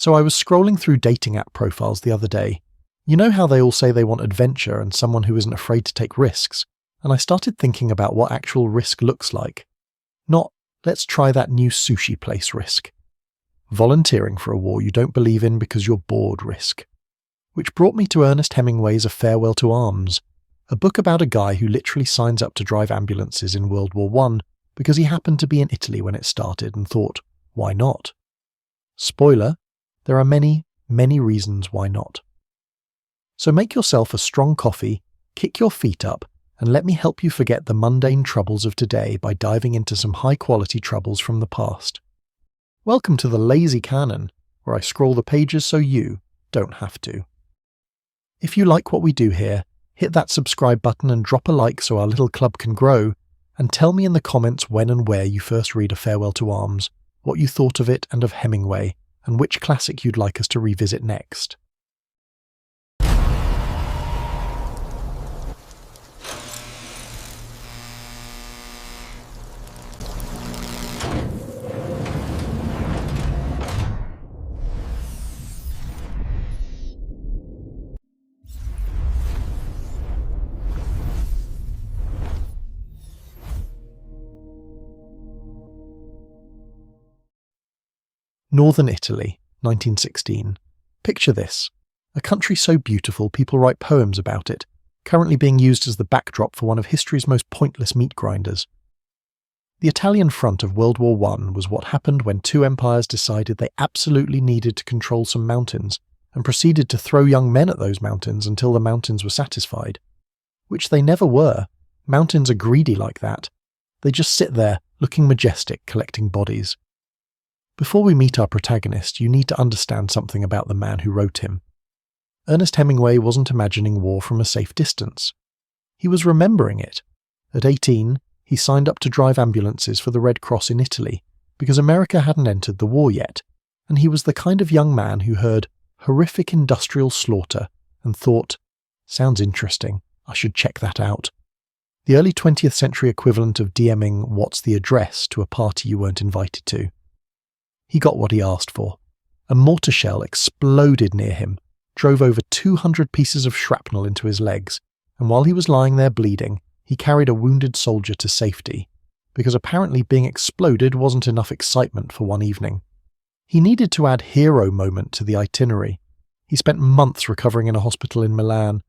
So I was scrolling through dating app profiles the other day. You know how they all say they want adventure and someone who isn't afraid to take risks? And I started thinking about what actual risk looks like. Not, let's try that new sushi place risk. Volunteering for a war you don't believe in because you're bored risk. Which brought me to Ernest Hemingway's A Farewell to Arms, a book about a guy who literally signs up to drive ambulances in World War I because he happened to be in Italy when it started and thought, why not? Spoiler, there are many, many reasons why not. So make yourself a strong coffee, kick your feet up, and let me help you forget the mundane troubles of today by diving into some high-quality troubles from the past. Welcome to the Lazy Canon, where I scroll the pages so you don't have to. If you like what we do here, hit that subscribe button and drop a like so our little club can grow, and tell me in the comments when and where you first read A Farewell to Arms, what you thought of it and of Hemingway, and which classic you'd like us to revisit next. Northern Italy, 1916. Picture this. A country so beautiful people write poems about it, currently being used as the backdrop for one of history's most pointless meat grinders. The Italian front of World War I was what happened when two empires decided they absolutely needed to control some mountains and proceeded to throw young men at those mountains until the mountains were satisfied. Which they never were. Mountains are greedy like that. They just sit there, looking majestic, collecting bodies. Before we meet our protagonist, you need to understand something about the man who wrote him. Ernest Hemingway wasn't imagining war from a safe distance. He was remembering it. At 18, he signed up to drive ambulances for the Red Cross in Italy because America hadn't entered the war yet, and he was the kind of young man who heard horrific industrial slaughter and thought, sounds interesting, I should check that out. The early 20th century equivalent of DMing what's the address to a party you weren't invited to. He got what he asked for. A mortar shell exploded near him, drove over 200 pieces of shrapnel into his legs, and while he was lying there bleeding, he carried a wounded soldier to safety, because apparently being exploded wasn't enough excitement for one evening. He needed to add hero moment to the itinerary. He spent months recovering in a hospital in Milan.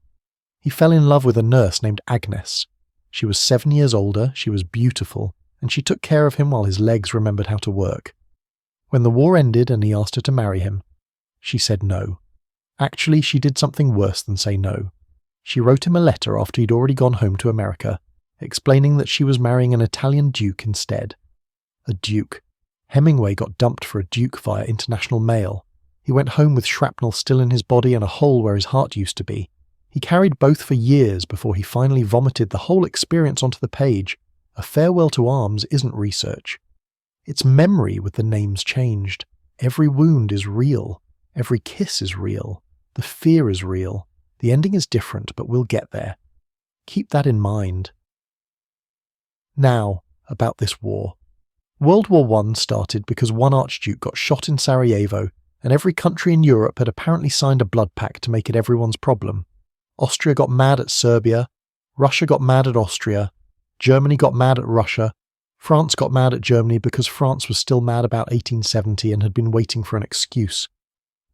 He fell in love with a nurse named Agnes. She was 7 years older, she was beautiful, and she took care of him while his legs remembered how to work. When the war ended and he asked her to marry him, she said no. Actually, she did something worse than say no. She wrote him a letter after he'd already gone home to America, explaining that she was marrying an Italian duke instead. A duke. Hemingway got dumped for a duke via international mail. He went home with shrapnel still in his body and a hole where his heart used to be. He carried both for years before he finally vomited the whole experience onto the page. A Farewell to Arms isn't research. It's memory with the names changed. Every wound is real. Every kiss is real. The fear is real. The ending is different, but we'll get there. Keep that in mind. Now, about this war. World War I started because one archduke got shot in Sarajevo, and every country in Europe had apparently signed a blood pact to make it everyone's problem. Austria got mad at Serbia, Russia got mad at Austria, Germany got mad at Russia, France got mad at Germany because France was still mad about 1870 and had been waiting for an excuse.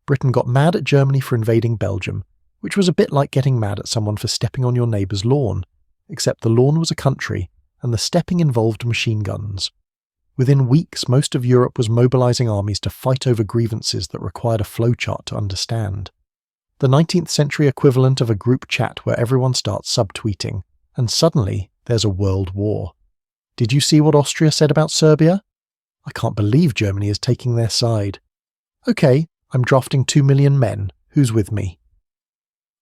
Britain got mad at Germany for invading Belgium, which was a bit like getting mad at someone for stepping on your neighbour's lawn, except the lawn was a country, and the stepping involved machine guns. Within weeks, most of Europe was mobilising armies to fight over grievances that required a flowchart to understand. The 19th century equivalent of a group chat where everyone starts subtweeting, and suddenly there's a world war. Did you see what Austria said about Serbia? I can't believe Germany is taking their side. Okay, I'm drafting 2 million men. Who's with me?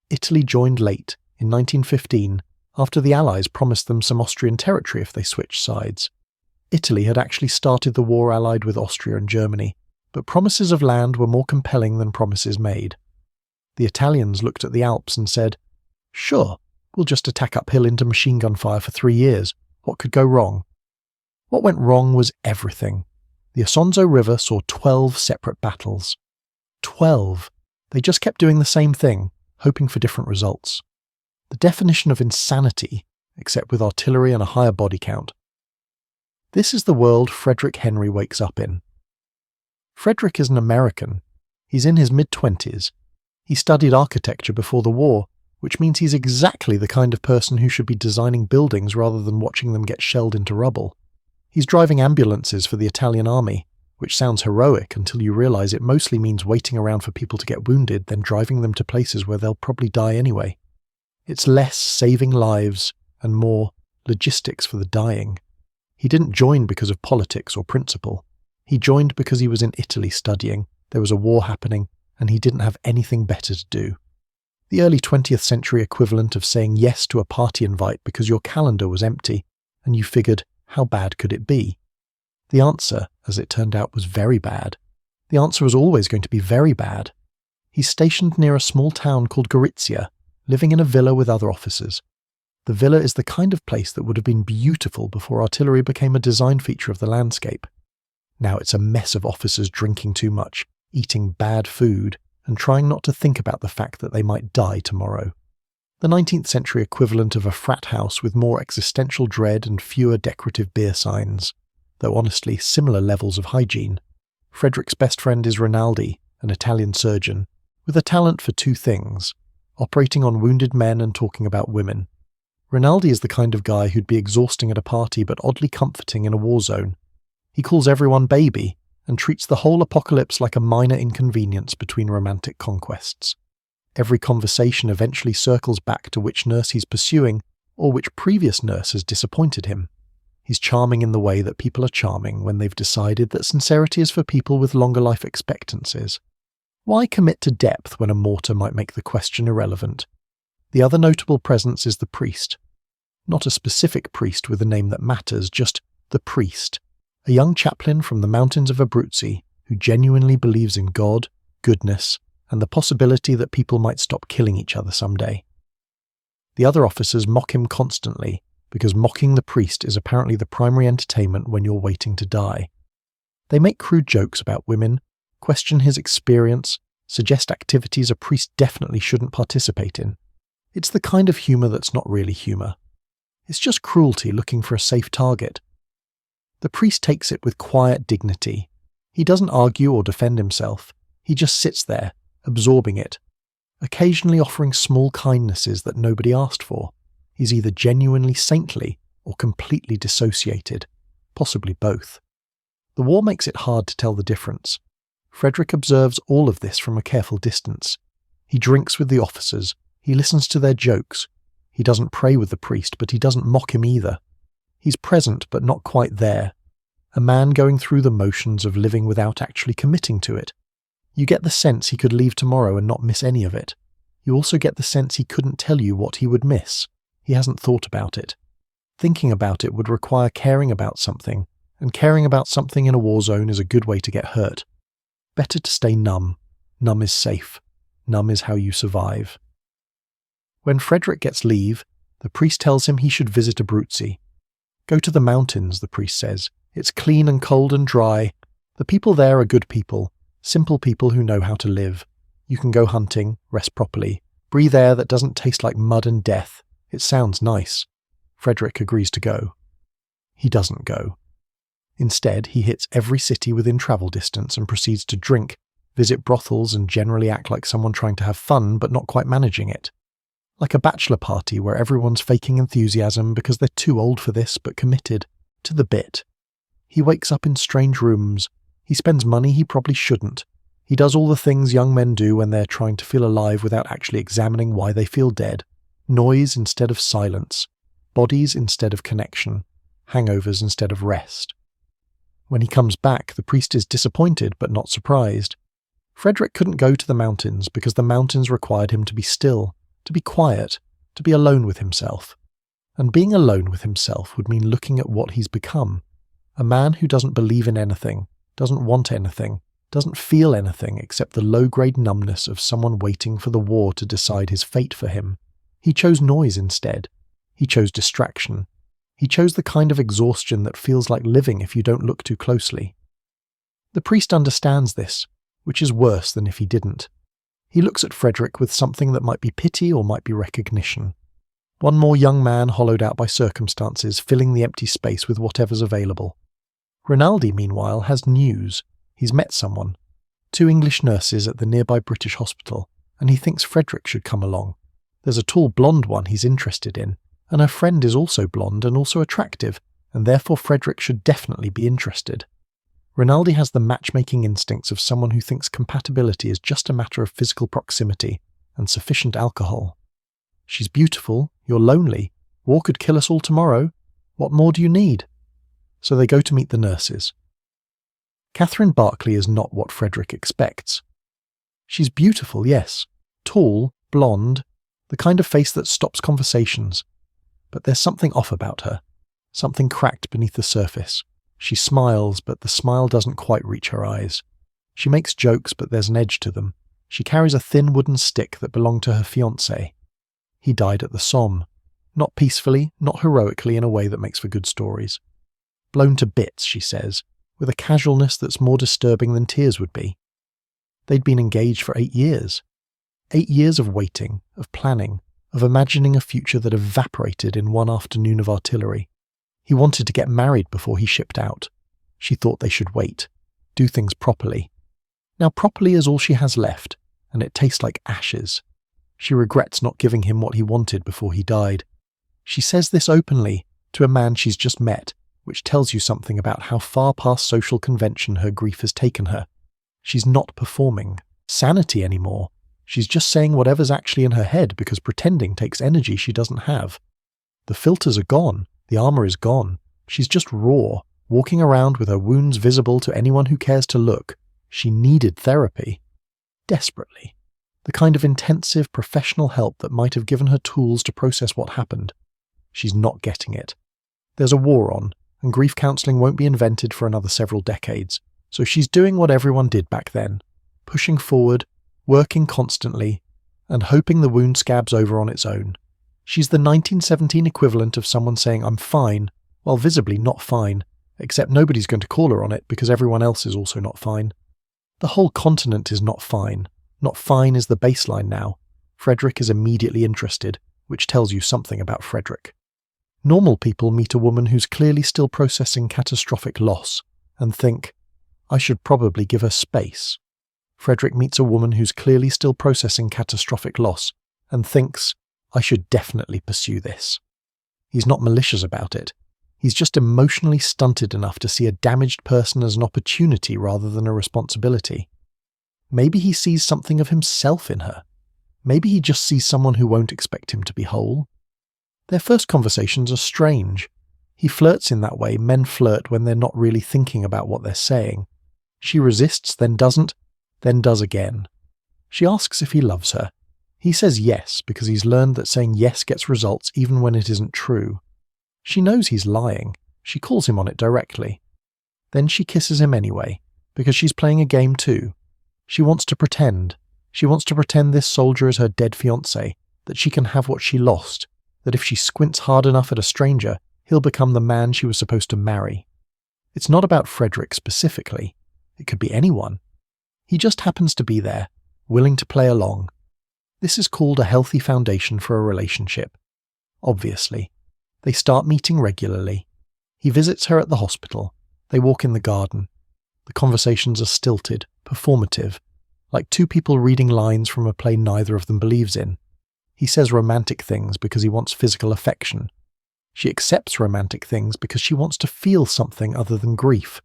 Italy joined late, in 1915, after the Allies promised them some Austrian territory if they switched sides. Italy had actually started the war allied with Austria and Germany, but promises of land were more compelling than promises made. The Italians looked at the Alps and said, "Sure, we'll just attack uphill into machine gun fire for 3 years. What could go wrong?" What went wrong was everything. The Isonzo River saw 12 separate battles. 12. They just kept doing the same thing, hoping for different results. The definition of insanity, except with artillery and a higher body count. This is the world Frederick Henry wakes up in. Frederick is an American. He's in his mid-20s. He studied architecture before the war, which means he's exactly the kind of person who should be designing buildings rather than watching them get shelled into rubble. He's driving ambulances for the Italian army, which sounds heroic until you realise it mostly means waiting around for people to get wounded, then driving them to places where they'll probably die anyway. It's less saving lives and more logistics for the dying. He didn't join because of politics or principle. He joined because he was in Italy studying, there was a war happening, and he didn't have anything better to do. The early 20th century equivalent of saying yes to a party invite because your calendar was empty, and you figured, how bad could it be? The answer, as it turned out, was very bad. The answer was always going to be very bad. He's stationed near a small town called Gorizia, living in a villa with other officers. The villa is the kind of place that would have been beautiful before artillery became a design feature of the landscape. Now it's a mess of officers drinking too much, eating bad food, and trying not to think about the fact that they might die tomorrow. The 19th century equivalent of a frat house with more existential dread and fewer decorative beer signs, though honestly similar levels of hygiene. Frederick's best friend is Rinaldi, an Italian surgeon, with a talent for two things: operating on wounded men and talking about women. Rinaldi is the kind of guy who'd be exhausting at a party but oddly comforting in a war zone. He calls everyone baby, and treats the whole apocalypse like a minor inconvenience between romantic conquests. Every conversation eventually circles back to which nurse he's pursuing, or which previous nurse has disappointed him. He's charming in the way that people are charming when they've decided that sincerity is for people with longer life expectancies. Why commit to depth when a mortar might make the question irrelevant? The other notable presence is the priest. Not a specific priest with a name that matters, just the priest. A young chaplain from the mountains of Abruzzi who genuinely believes in God, goodness, and the possibility that people might stop killing each other someday. The other officers mock him constantly, because mocking the priest is apparently the primary entertainment when you're waiting to die. They make crude jokes about women, question his experience, suggest activities a priest definitely shouldn't participate in. It's the kind of humour that's not really humour. It's just cruelty looking for a safe target. The priest takes it with quiet dignity. He doesn't argue or defend himself. He just sits there, absorbing it, occasionally offering small kindnesses that nobody asked for. He's either genuinely saintly or completely dissociated, possibly both. The war makes it hard to tell the difference. Frederick observes all of this from a careful distance. He drinks with the officers, he listens to their jokes. He doesn't pray with the priest, but he doesn't mock him either. He's present but not quite there, a man going through the motions of living without actually committing to it. You get the sense he could leave tomorrow and not miss any of it. You also get the sense he couldn't tell you what he would miss. He hasn't thought about it. Thinking about it would require caring about something, and caring about something in a war zone is a good way to get hurt. Better to stay numb. Numb is safe. Numb is how you survive. When Frederick gets leave, the priest tells him he should visit Abruzzi. Go to the mountains, the priest says. It's clean and cold and dry. The people there are good people, simple people who know how to live. You can go hunting, rest properly, breathe air that doesn't taste like mud and death. It sounds nice. Frederick agrees to go. He doesn't go. Instead, he hits every city within travel distance and proceeds to drink, visit brothels and generally act like someone trying to have fun but not quite managing it. Like a bachelor party where everyone's faking enthusiasm because they're too old for this but committed, to the bit. He wakes up in strange rooms. He spends money he probably shouldn't. He does all the things young men do when they're trying to feel alive without actually examining why they feel dead. Noise instead of silence. Bodies instead of connection. Hangovers instead of rest. When he comes back, the priest is disappointed but not surprised. Frederick couldn't go to the mountains because the mountains required him to be still, to be quiet, to be alone with himself. And being alone with himself would mean looking at what he's become. A man who doesn't believe in anything, doesn't want anything, doesn't feel anything except the low-grade numbness of someone waiting for the war to decide his fate for him. He chose noise instead. He chose distraction. He chose the kind of exhaustion that feels like living if you don't look too closely. The priest understands this. which is worse than if he didn't. He looks at Frederick with something that might be pity or might be recognition. One more young man hollowed out by circumstances, filling the empty space with whatever's available. Rinaldi, meanwhile, has news. He's met someone. 2 English nurses at the nearby British hospital, and he thinks Frederick should come along. There's a tall blonde one he's interested in, and her friend is also blonde and also attractive, and therefore Frederick should definitely be interested. Rinaldi has the matchmaking instincts of someone who thinks compatibility is just a matter of physical proximity and sufficient alcohol. She's beautiful, you're lonely, war could kill us all tomorrow, what more do you need? So they go to meet the nurses. Catherine Barclay is not what Frederick expects. She's beautiful, yes, tall, blonde, the kind of face that stops conversations. But there's something off about her, something cracked beneath the surface. She smiles, but the smile doesn't quite reach her eyes. She makes jokes, but there's an edge to them. She carries a thin wooden stick that belonged to her fiancé. He died at the Somme. Not peacefully, not heroically in a way that makes for good stories. Blown to bits, she says, with a casualness that's more disturbing than tears would be. They'd been engaged for 8 years. 8 years of waiting, of planning, of imagining a future that evaporated in one afternoon of artillery. He wanted to get married before he shipped out. She thought they should wait, do things properly. Now properly is all she has left, and it tastes like ashes. She regrets not giving him what he wanted before he died. She says this openly to a man she's just met, which tells you something about how far past social convention her grief has taken her. She's not performing sanity anymore. She's just saying whatever's actually in her head because pretending takes energy she doesn't have. The filters are gone. The armor is gone. She's just raw, walking around with her wounds visible to anyone who cares to look. She needed therapy. Desperately. The kind of intensive professional help that might have given her tools to process what happened. She's not getting it. There's a war on, and grief counselling won't be invented for another several decades, so she's doing what everyone did back then, pushing forward, working constantly, and hoping the wound scabs over on its own. She's the 1917 equivalent of someone saying I'm fine, while visibly not fine, except nobody's going to call her on it because everyone else is also not fine. The whole continent is not fine. Not fine is the baseline now. Frederick is immediately interested, which tells you something about Frederick. Normal people meet a woman who's clearly still processing catastrophic loss and think, I should probably give her space. Frederick meets a woman who's clearly still processing catastrophic loss and thinks, I should definitely pursue this. He's not malicious about it. He's just emotionally stunted enough to see a damaged person as an opportunity rather than a responsibility. Maybe he sees something of himself in her. Maybe he just sees someone who won't expect him to be whole. Their first conversations are strange. He flirts in that way men flirt when they're not really thinking about what they're saying. She resists, then doesn't, then does again. She asks if he loves her. He says yes because he's learned that saying yes gets results even when it isn't true. She knows he's lying. She calls him on it directly. Then she kisses him anyway, because she's playing a game too. She wants to pretend. She wants to pretend this soldier is her dead fiancé, that she can have what she lost, that if she squints hard enough at a stranger, he'll become the man she was supposed to marry. It's not about Frederick specifically. It could be anyone. He just happens to be there, willing to play along. This is called a healthy foundation for a relationship. Obviously. They start meeting regularly. He visits her at the hospital. They walk in the garden. The conversations are stilted, performative, like 2 people reading lines from a play neither of them believes in. He says romantic things because he wants physical affection. She accepts romantic things because she wants to feel something other than grief.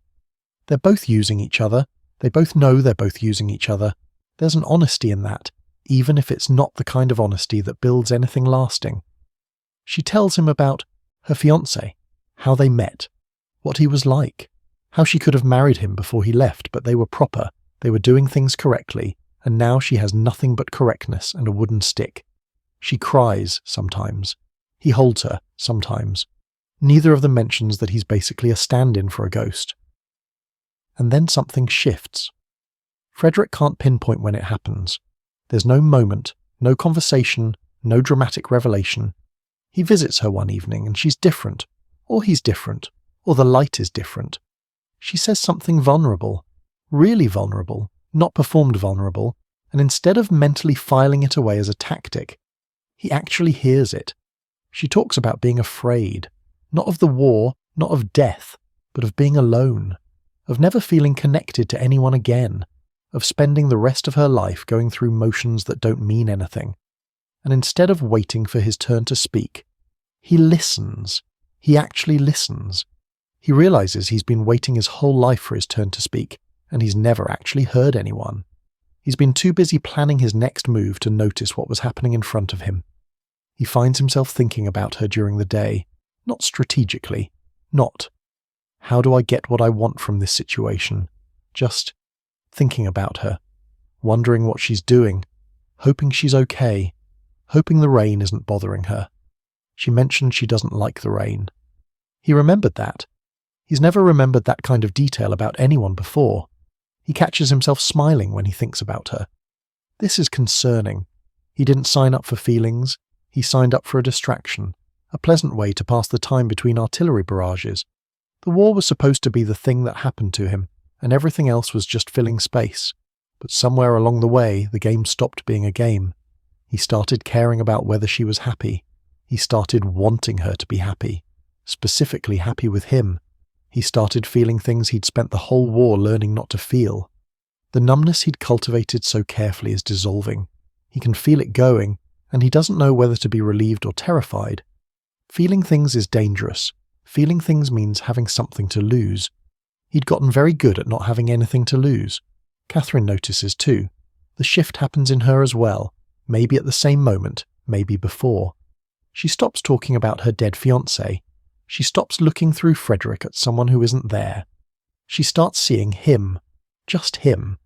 They're both using each other. They both know they're both using each other. There's an honesty in that, even if it's not the kind of honesty that builds anything lasting. She tells him about her fiancé, how they met, what he was like, how she could have married him before he left, but they were proper, they were doing things correctly, and now she has nothing but correctness and a wooden stick. She cries sometimes. He holds her sometimes. Neither of them mentions that he's basically a stand-in for a ghost. And then something shifts. Frederick can't pinpoint when it happens. There's no moment, no conversation, no dramatic revelation. He visits her one evening and she's different, or he's different, or the light is different. She says something vulnerable, really vulnerable, not performed vulnerable, and instead of mentally filing it away as a tactic, he actually hears it. She talks about being afraid, not of the war, not of death, but of being alone, of never feeling connected to anyone again, of spending the rest of her life going through motions that don't mean anything. And instead of waiting for his turn to speak, he listens. He actually listens. He realizes he's been waiting his whole life for his turn to speak, and he's never actually heard anyone. He's been too busy planning his next move to notice what was happening in front of him. He finds himself thinking about her during the day, not strategically, not, how do I get what I want from this situation? Just thinking about her, wondering what she's doing, hoping she's okay, hoping the rain isn't bothering her. She mentioned she doesn't like the rain. He remembered that. He's never remembered that kind of detail about anyone before. He catches himself smiling when he thinks about her. This is concerning. He didn't sign up for feelings. He signed up for a distraction, a pleasant way to pass the time between artillery barrages. The war was supposed to be the thing that happened to him, and everything else was just filling space. But somewhere along the way, the game stopped being a game. He started caring about whether she was happy. He started wanting her to be happy, specifically happy with him. He started feeling things he'd spent the whole war learning not to feel. The numbness he'd cultivated so carefully is dissolving. He can feel it going, and he doesn't know whether to be relieved or terrified. Feeling things is dangerous. Feeling things means having something to lose. He'd gotten very good at not having anything to lose. Catherine notices too. The shift happens in her as well, maybe at the same moment, maybe before. She stops talking about her dead fiancé. She stops looking through Frederick at someone who isn't there. She starts seeing him, just him,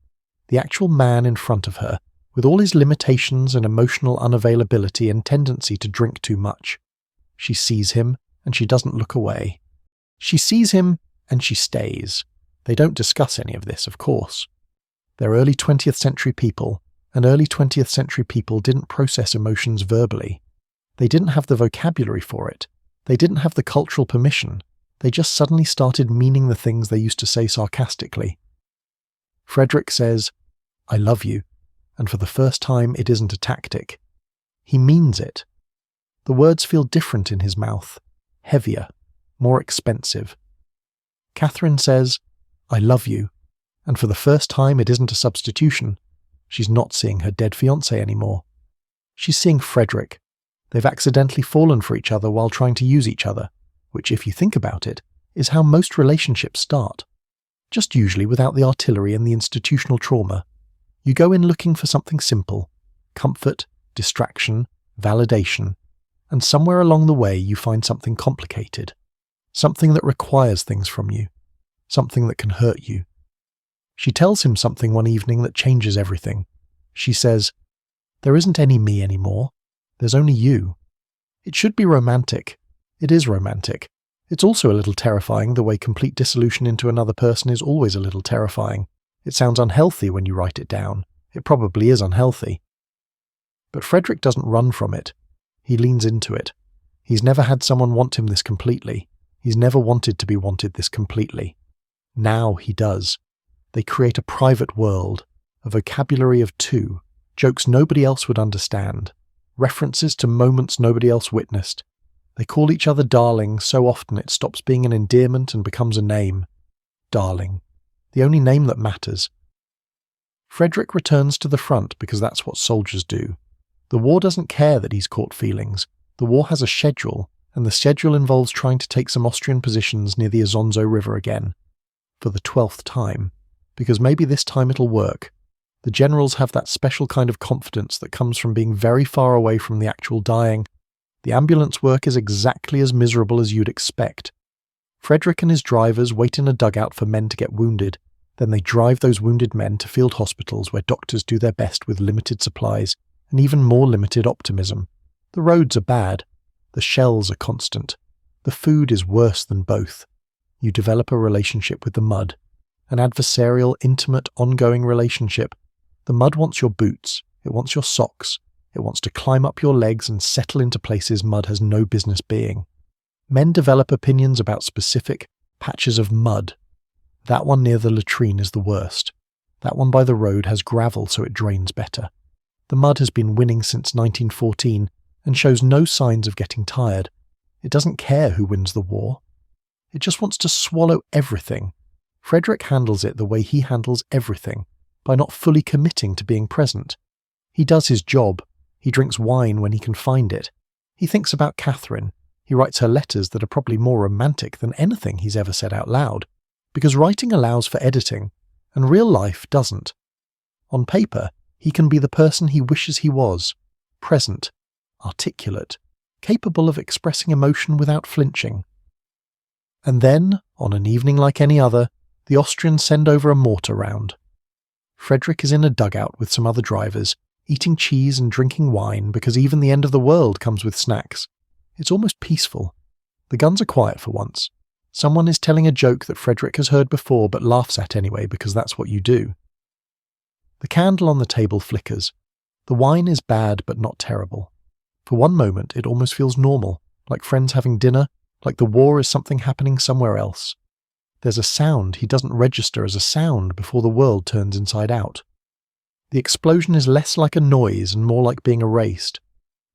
the actual man in front of her, with all his limitations and emotional unavailability and tendency to drink too much. She sees him, and she doesn't look away. She sees him, and she stays. They don't discuss any of this, of course. They're early 20th century people, and early 20th century people didn't process emotions verbally. They didn't have the vocabulary for it. They didn't have the cultural permission. They just suddenly started meaning the things they used to say sarcastically. Frederick says, "I love you," and for the first time it isn't a tactic. He means it. The words feel different in his mouth, heavier, more expensive. Catherine says, "I love you," and for the first time it isn't a substitution. She's not seeing her dead fiancé anymore. She's seeing Frederick. They've accidentally fallen for each other while trying to use each other, which, if you think about it, is how most relationships start. Just usually without the artillery and the institutional trauma. You go in looking for something simple, comfort, distraction, validation, and somewhere along the way you find something complicated, something that requires things from you, something that can hurt you. She tells him something one evening that changes everything. She says, "There isn't any me anymore. There's only you." It should be romantic. It is romantic. It's also a little terrifying the way complete dissolution into another person is always a little terrifying. It sounds unhealthy when you write it down. It probably is unhealthy. But Frederick doesn't run from it. He leans into it. He's never had someone want him this completely. He's never wanted to be wanted this completely. Now he does. They create a private world, a vocabulary of two, jokes nobody else would understand, references to moments nobody else witnessed. They call each other darling so often it stops being an endearment and becomes a name. Darling. The only name that matters. Frederick returns to the front because that's what soldiers do. The war doesn't care that he's caught feelings. The war has a schedule, and the schedule involves trying to take some Austrian positions near the Isonzo River again. For the 12th time. Because maybe this time it'll work. The generals have that special kind of confidence that comes from being very far away from the actual dying. The ambulance work is exactly as miserable as you'd expect. Frederick and his drivers wait in a dugout for men to get wounded. Then they drive those wounded men to field hospitals where doctors do their best with limited supplies and even more limited optimism. The roads are bad. The shells are constant. The food is worse than both. You develop a relationship with the mud. An adversarial, intimate, ongoing relationship. The mud wants your boots. It wants your socks. It wants to climb up your legs and settle into places mud has no business being. Men develop opinions about specific patches of mud. That one near the latrine is the worst. That one by the road has gravel so it drains better. The mud has been winning since 1914 and shows no signs of getting tired. It doesn't care who wins the war. It just wants to swallow everything. Frederick handles it the way he handles everything, by not fully committing to being present. He does his job. He drinks wine when he can find it. He thinks about Catherine. He writes her letters that are probably more romantic than anything he's ever said out loud, because writing allows for editing, and real life doesn't. On paper, he can be the person he wishes he was, present, articulate, capable of expressing emotion without flinching. And then, on an evening like any other, the Austrians send over a mortar round. Frederick is in a dugout with some other drivers, eating cheese and drinking wine because even the end of the world comes with snacks. It's almost peaceful. The guns are quiet for once. Someone is telling a joke that Frederick has heard before but laughs at anyway because that's what you do. The candle on the table flickers. The wine is bad but not terrible. For one moment it almost feels normal, like friends having dinner, like the war is something happening somewhere else. There's a sound he doesn't register as a sound before the world turns inside out. The explosion is less like a noise and more like being erased.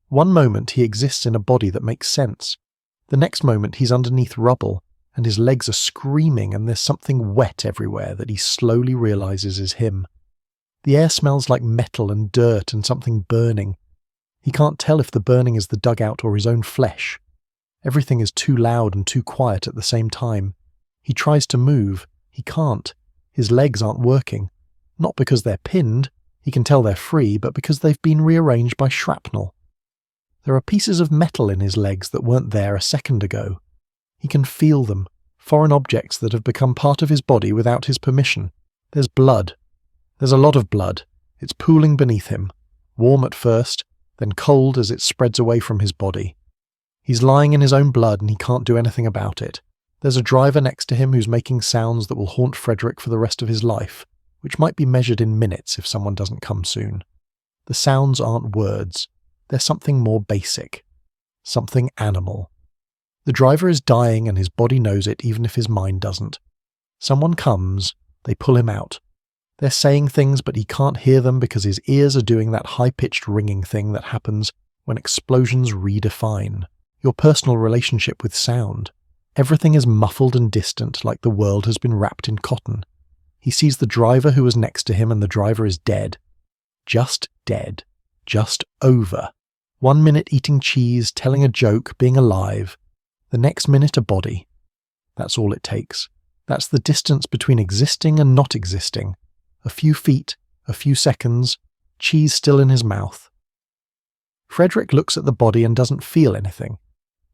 One moment he exists in a body that makes sense. The next moment he's underneath rubble, and his legs are screaming and there's something wet everywhere that he slowly realizes is him. The air smells like metal and dirt and something burning. He can't tell if the burning is the dugout or his own flesh. Everything is too loud and too quiet at the same time. He tries to move. He can't. His legs aren't working. Not because they're pinned. He can tell they're free, but because they've been rearranged by shrapnel. There are pieces of metal in his legs that weren't there a second ago. He can feel them, foreign objects that have become part of his body without his permission. There's blood. There's a lot of blood. It's pooling beneath him, warm at first, then cold as it spreads away from his body. He's lying in his own blood and he can't do anything about it. There's a driver next to him who's making sounds that will haunt Frederick for the rest of his life, which might be measured in minutes if someone doesn't come soon. The sounds aren't words. They're something more basic. Something animal. The driver is dying and his body knows it even if his mind doesn't. Someone comes, they pull him out. They're saying things but he can't hear them because his ears are doing that high-pitched ringing thing that happens when explosions redefine your personal relationship with sound. Everything is muffled and distant like the world has been wrapped in cotton. He sees the driver who was next to him and the driver is dead. Just dead. Just over. 1 minute eating cheese, telling a joke, being alive. The next minute a body. That's all it takes. That's the distance between existing and not existing. A few feet, a few seconds, cheese still in his mouth. Frederick looks at the body and doesn't feel anything.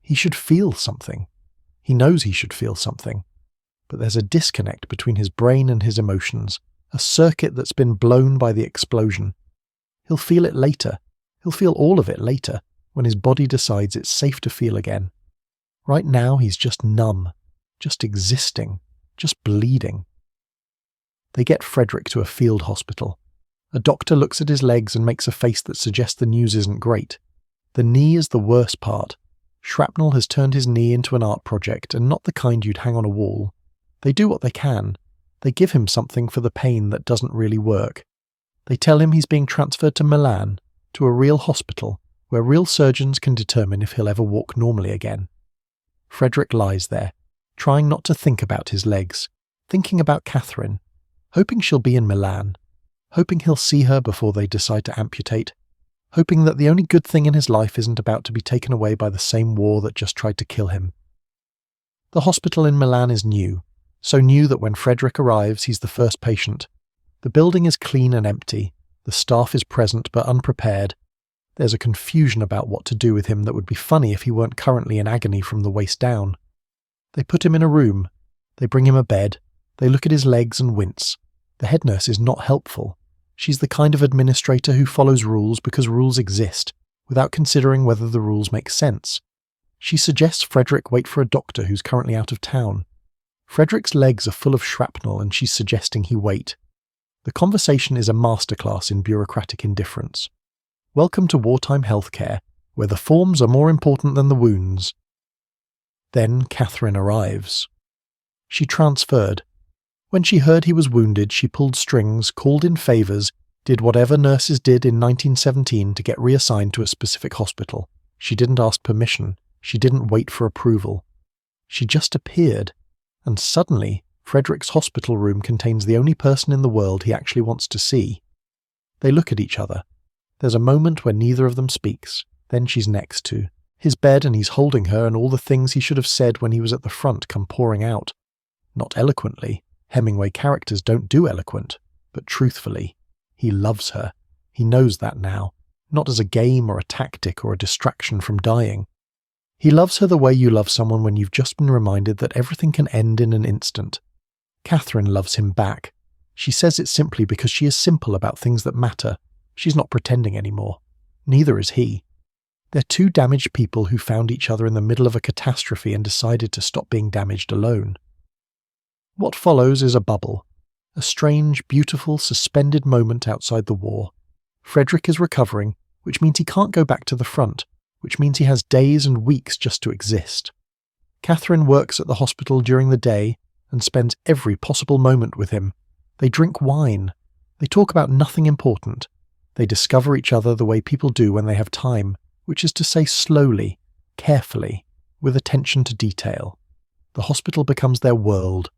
He should feel something. He knows he should feel something. But there's a disconnect between his brain and his emotions, a circuit that's been blown by the explosion. He'll feel it later. He'll feel all of it later, when his body decides it's safe to feel again. Right now he's just numb, just existing, just bleeding. They get Frederick to a field hospital. A doctor looks at his legs and makes a face that suggests the news isn't great. The knee is the worst part. Shrapnel has turned his knee into an art project, and not the kind you'd hang on a wall. They do what they can. They give him something for the pain that doesn't really work. They tell him he's being transferred to Milan, to a real hospital, where real surgeons can determine if he'll ever walk normally again. Frederick lies there, trying not to think about his legs, thinking about Catherine, hoping she'll be in Milan, hoping he'll see her before they decide to amputate, hoping that the only good thing in his life isn't about to be taken away by the same war that just tried to kill him. The hospital in Milan is new, so new that when Frederick arrives he's the first patient. The building is clean and empty, the staff is present but unprepared. There's a confusion about what to do with him that would be funny if he weren't currently in agony from the waist down. They put him in a room, they bring him a bed, they look at his legs and wince. The head nurse is not helpful. She's the kind of administrator who follows rules because rules exist, without considering whether the rules make sense. She suggests Frederick wait for a doctor who's currently out of town. Frederick's legs are full of shrapnel and she's suggesting he wait. The conversation is a masterclass in bureaucratic indifference. Welcome to wartime healthcare, where the forms are more important than the wounds. Then Catherine arrives. She transferred. When she heard he was wounded, she pulled strings, called in favours, did whatever nurses did in 1917 to get reassigned to a specific hospital. She didn't ask permission. She didn't wait for approval. She just appeared, and suddenly Frederick's hospital room contains the only person in the world he actually wants to see. They look at each other. There's a moment where neither of them speaks. Then she's next to his bed and he's holding her, and all the things he should have said when he was at the front come pouring out. Not eloquently. Hemingway characters don't do eloquent, but truthfully. He loves her. He knows that now, not as a game or a tactic or a distraction from dying. He loves her the way you love someone when you've just been reminded that everything can end in an instant. Catherine loves him back. She says it simply because she is simple about things that matter. She's not pretending anymore. Neither is he. They're two damaged people who found each other in the middle of a catastrophe and decided to stop being damaged alone. What follows is a bubble. A strange, beautiful, suspended moment outside the war. Frederick is recovering, which means he can't go back to the front, which means he has days and weeks just to exist. Catherine works at the hospital during the day and spends every possible moment with him. They drink wine. They talk about nothing important. They discover each other the way people do when they have time, which is to say slowly, carefully, with attention to detail. The hospital becomes their world.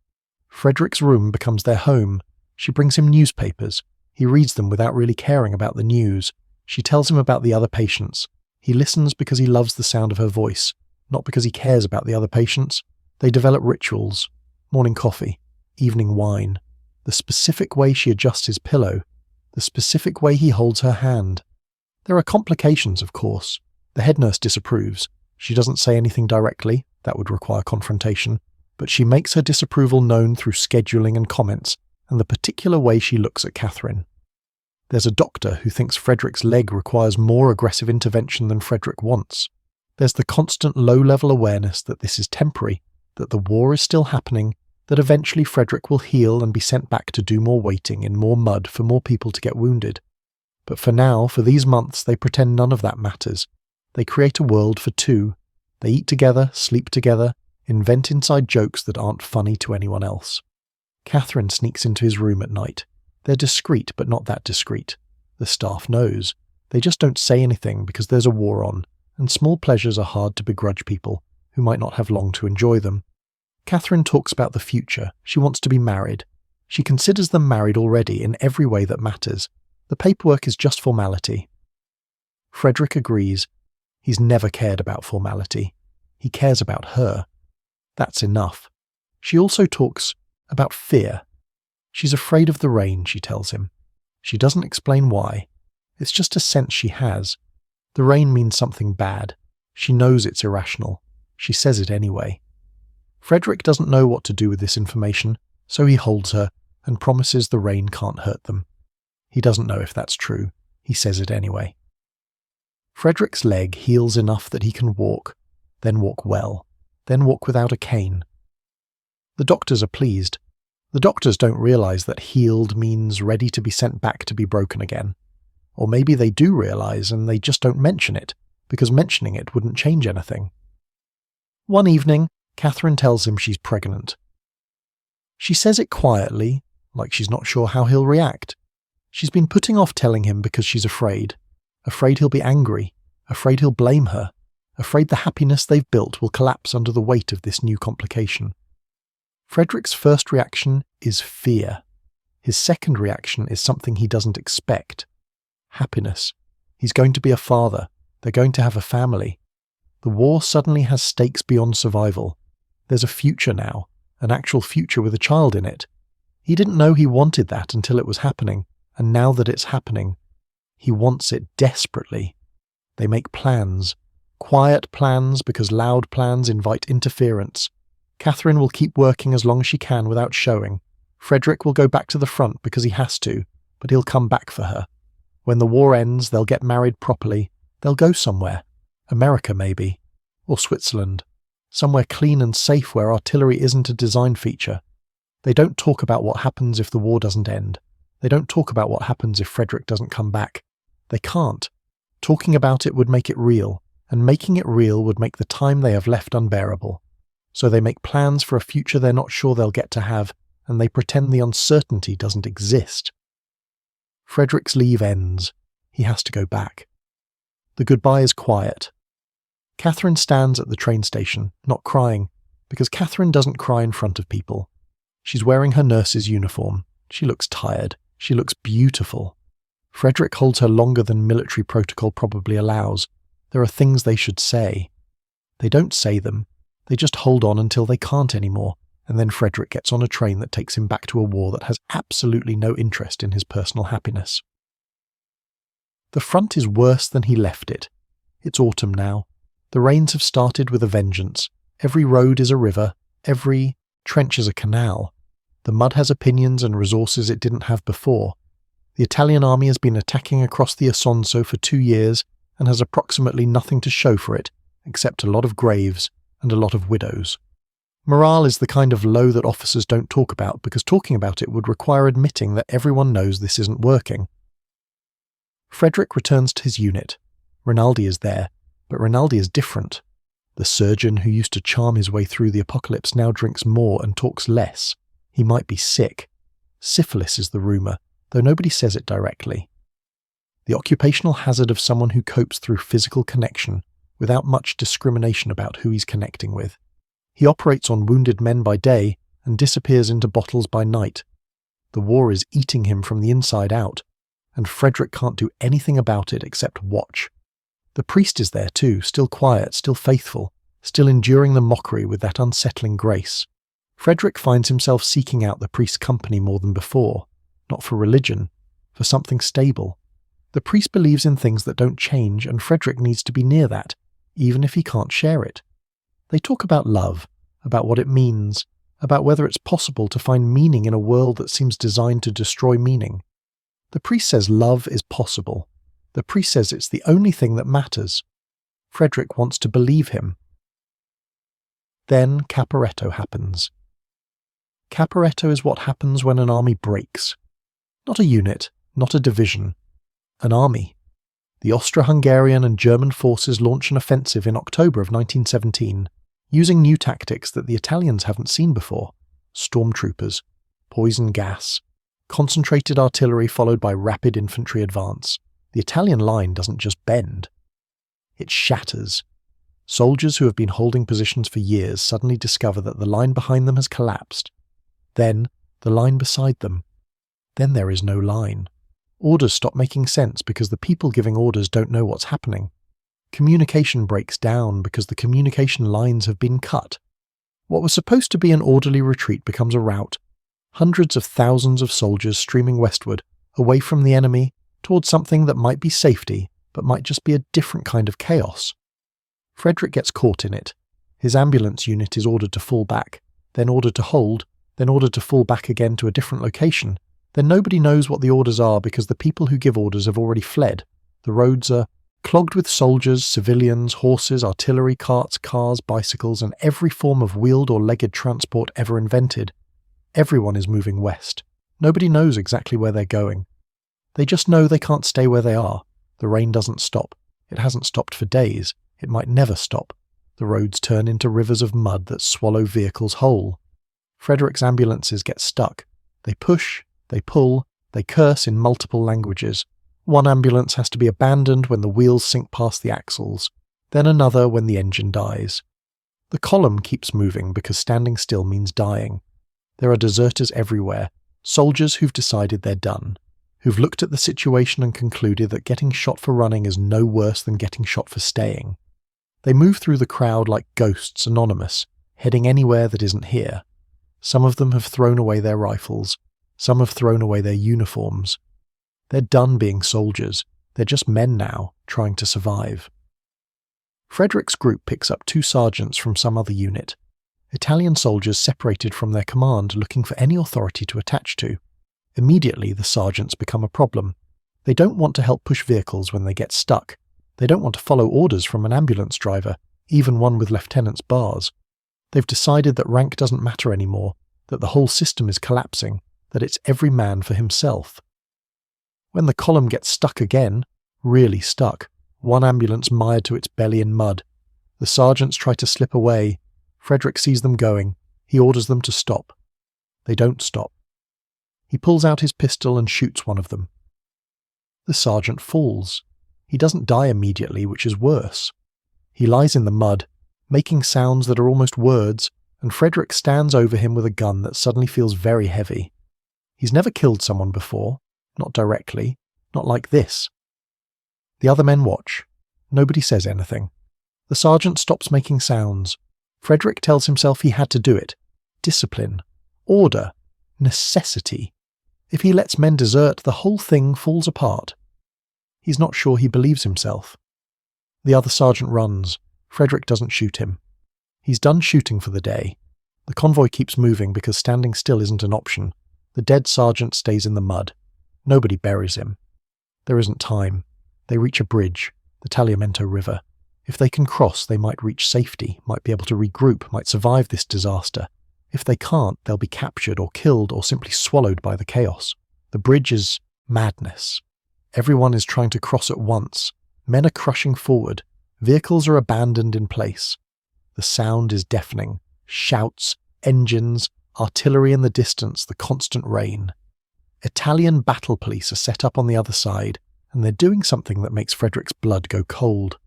Frederick's room becomes their home. She brings him newspapers. He reads them without really caring about the news. She tells him about the other patients. He listens because he loves the sound of her voice, not because he cares about the other patients. They develop rituals. Morning coffee, evening wine, the specific way she adjusts his pillow, the specific way he holds her hand. There are complications, of course. The head nurse disapproves. She doesn't say anything directly. That would require confrontation. But she makes her disapproval known through scheduling and comments, and the particular way she looks at Catherine. There's a doctor who thinks Frederick's leg requires more aggressive intervention than Frederick wants. There's the constant low-level awareness that this is temporary, that the war is still happening, that eventually Frederick will heal and be sent back to do more waiting in more mud for more people to get wounded. But for now, for these months, they pretend none of that matters. They create a world for two. They eat together, sleep together, invent inside jokes that aren't funny to anyone else. Catherine sneaks into his room at night. They're discreet, but not that discreet. The staff knows. They just don't say anything because there's a war on, and small pleasures are hard to begrudge people who might not have long to enjoy them. Catherine talks about the future. She wants to be married. She considers them married already in every way that matters. The paperwork is just formality. Frederick agrees. He's never cared about formality. He cares about her. That's enough. She also talks about fear. She's afraid of the rain, she tells him. She doesn't explain why. It's just a sense she has. The rain means something bad. She knows it's irrational. She says it anyway. Frederick doesn't know what to do with this information, so he holds her and promises the rain can't hurt them. He doesn't know if that's true. He says it anyway. Frederick's leg heals enough that he can walk, then walk well, then walk without a cane. The doctors are pleased. The doctors don't realize that healed means ready to be sent back to be broken again. Or maybe they do realize and they just don't mention it, because mentioning it wouldn't change anything. One evening, Catherine tells him she's pregnant. She says it quietly, like she's not sure how he'll react. She's been putting off telling him because she's afraid he'll be angry, afraid he'll blame her, afraid the happiness they've built will collapse under the weight of this new complication. Frederick's first reaction is fear. His second reaction is something he doesn't expect. Happiness. He's going to be a father. They're going to have a family. The war suddenly has stakes beyond survival. There's a future now, an actual future with a child in it. He didn't know he wanted that until it was happening, and now that it's happening, he wants it desperately. They make plans. Quiet plans because loud plans invite interference. Catherine will keep working as long as she can without showing. Frederick will go back to the front because he has to, but he'll come back for her. When the war ends, they'll get married properly. They'll go somewhere. America, maybe. Or Switzerland. Somewhere clean and safe where artillery isn't a design feature. They don't talk about what happens if the war doesn't end. They don't talk about what happens if Frederick doesn't come back. They can't. Talking about it would make it real, and making it real would make the time they have left unbearable. So they make plans for a future they're not sure they'll get to have, and they pretend the uncertainty doesn't exist. Frederick's leave ends. He has to go back. The goodbye is quiet. Catherine stands at the train station, not crying, because Catherine doesn't cry in front of people. She's wearing her nurse's uniform. She looks tired. She looks beautiful. Frederick holds her longer than military protocol probably allows. There are things they should say. They don't say them. They just hold on until they can't anymore, and then Frederick gets on a train that takes him back to a war that has absolutely no interest in his personal happiness. The front is worse than he left it. It's autumn now. The rains have started with a vengeance. Every road is a river. Every trench is a canal. The mud has opinions and resources it didn't have before. The Italian army has been attacking across the Isonzo for 2 years and has approximately nothing to show for it, except a lot of graves and a lot of widows. Morale is the kind of low that officers don't talk about because talking about it would require admitting that everyone knows this isn't working. Frederick returns to his unit. Rinaldi is there, but Rinaldi is different. The surgeon who used to charm his way through the apocalypse now drinks more and talks less. He might be sick. Syphilis is the rumour, though nobody says it directly. The occupational hazard of someone who copes through physical connection without much discrimination about who he's connecting with. He operates on wounded men by day and disappears into bottles by night. The war is eating him from the inside out, and Frederick can't do anything about it except watch. The priest is there too, still quiet, still faithful, still enduring the mockery with that unsettling grace. Frederick finds himself seeking out the priest's company more than before, not for religion, for something stable. The priest believes in things that don't change, and Frederick needs to be near that, even if he can't share it. They talk about love, about what it means, about whether it's possible to find meaning in a world that seems designed to destroy meaning. The priest says love is possible. The priest says it's the only thing that matters. Frederick wants to believe him. Then Caporetto happens. Caporetto is what happens when an army breaks. Not a unit, not a division. An army. The Austro-Hungarian and German forces launch an offensive in October of 1917, using new tactics that the Italians haven't seen before. Stormtroopers, poison gas, concentrated artillery followed by rapid infantry advance. The Italian line doesn't just bend. It shatters. Soldiers who have been holding positions for years suddenly discover that the line behind them has collapsed. Then, the line beside them. Then there is no line. Orders stop making sense because the people giving orders don't know what's happening. Communication breaks down because the communication lines have been cut. What was supposed to be an orderly retreat becomes a rout. Hundreds of thousands of soldiers streaming westward, away from the enemy, towards something that might be safety, but might just be a different kind of chaos. Frederick gets caught in it. His ambulance unit is ordered to fall back, then ordered to hold, then ordered to fall back again to a different location. Then nobody knows what the orders are because the people who give orders have already fled. The roads are clogged with soldiers, civilians, horses, artillery, carts, cars, bicycles, and every form of wheeled or legged transport ever invented. Everyone is moving west. Nobody knows exactly where they're going. They just know they can't stay where they are. The rain doesn't stop. It hasn't stopped for days. It might never stop. The roads turn into rivers of mud that swallow vehicles whole. Frederick's ambulances get stuck. They push, they pull, they curse in multiple languages. One ambulance has to be abandoned when the wheels sink past the axles, then another when the engine dies. The column keeps moving because standing still means dying. There are deserters everywhere, soldiers who've decided they're done, who've looked at the situation and concluded that getting shot for running is no worse than getting shot for staying. They move through the crowd like ghosts anonymous, heading anywhere that isn't here. Some of them have thrown away their rifles. Some have thrown away their uniforms. They're done being soldiers. They're just men now, trying to survive. Frederick's group picks up 2 sergeants from some other unit. Italian soldiers separated from their command looking for any authority to attach to. Immediately, the sergeants become a problem. They don't want to help push vehicles when they get stuck. They don't want to follow orders from an ambulance driver, even one with lieutenant's bars. They've decided that rank doesn't matter anymore, that the whole system is collapsing, that it's every man for himself. When the column gets stuck again, really stuck, one ambulance mired to its belly in mud, the sergeants try to slip away. Frederick sees them going. He orders them to stop. They don't stop. He pulls out his pistol and shoots one of them. The sergeant falls. He doesn't die immediately, which is worse. He lies in the mud, making sounds that are almost words, and Frederick stands over him with a gun that suddenly feels very heavy. He's never killed someone before, not directly, not like this. The other men watch. Nobody says anything. The sergeant stops making sounds. Frederick tells himself he had to do it. Discipline. Order. Necessity. If he lets men desert, the whole thing falls apart. He's not sure he believes himself. The other sergeant runs. Frederick doesn't shoot him. He's done shooting for the day. The convoy keeps moving because standing still isn't an option. The dead sergeant stays in the mud. Nobody buries him. There isn't time. They reach a bridge, the Tagliamento River. If they can cross, they might reach safety, might be able to regroup, might survive this disaster. If they can't, they'll be captured or killed or simply swallowed by the chaos. The bridge is madness. Everyone is trying to cross at once. Men are crushing forward. Vehicles are abandoned in place. The sound is deafening. Shouts, engines, artillery in the distance, the constant rain. Italian battle police are set up on the other side, and they're doing something that makes Frederick's blood go cold.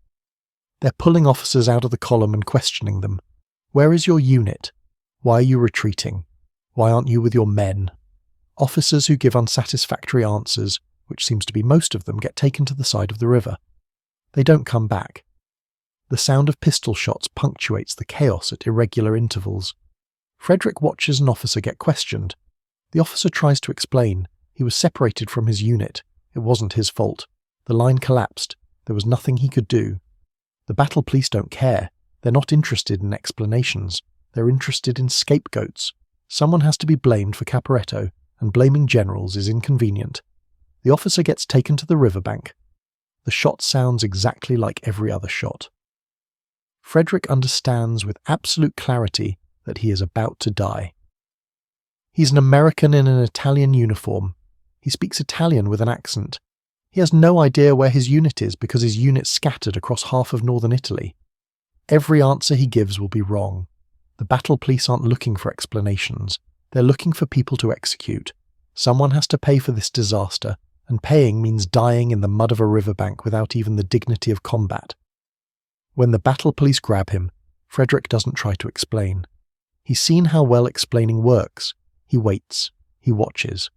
They're pulling officers out of the column and questioning them. Where is your unit? Why are you retreating? Why aren't you with your men? Officers who give unsatisfactory answers, which seems to be most of them, get taken to the side of the river. They don't come back. The sound of pistol shots punctuates the chaos at irregular intervals. Frederick watches an officer get questioned. The officer tries to explain. He was separated from his unit. It wasn't his fault. The line collapsed. There was nothing he could do. The battle police don't care. They're not interested in explanations. They're interested in scapegoats. Someone has to be blamed for Caporetto, and blaming generals is inconvenient. The officer gets taken to the riverbank. The shot sounds exactly like every other shot. Frederick understands with absolute clarity that he is about to die. He's an American in an Italian uniform. He speaks Italian with an accent. He has no idea where his unit is because his unit's scattered across half of northern Italy. Every answer he gives will be wrong. The battle police aren't looking for explanations. They're looking for people to execute. Someone has to pay for this disaster, and paying means dying in the mud of a riverbank without even the dignity of combat. When the battle police grab him, Frederick doesn't try to explain. He's seen how well explaining works. He waits. He watches.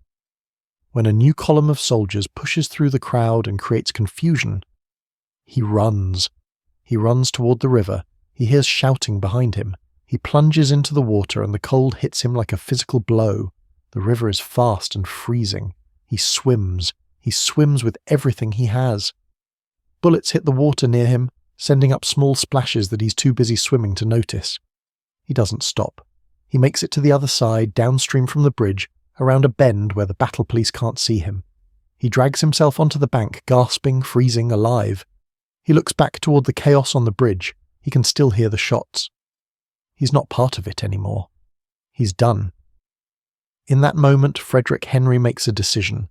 When a new column of soldiers pushes through the crowd and creates confusion, he runs. He runs toward the river. He hears shouting behind him. He plunges into the water and the cold hits him like a physical blow. The river is fast and freezing. He swims. He swims with everything he has. Bullets hit the water near him, sending up small splashes that he's too busy swimming to notice. He doesn't stop. He makes it to the other side, downstream from the bridge, around a bend where the battle police can't see him. He drags himself onto the bank, gasping, freezing, alive. He looks back toward the chaos on the bridge. He can still hear the shots. He's not part of it anymore. He's done. In that moment, Frederick Henry makes a decision.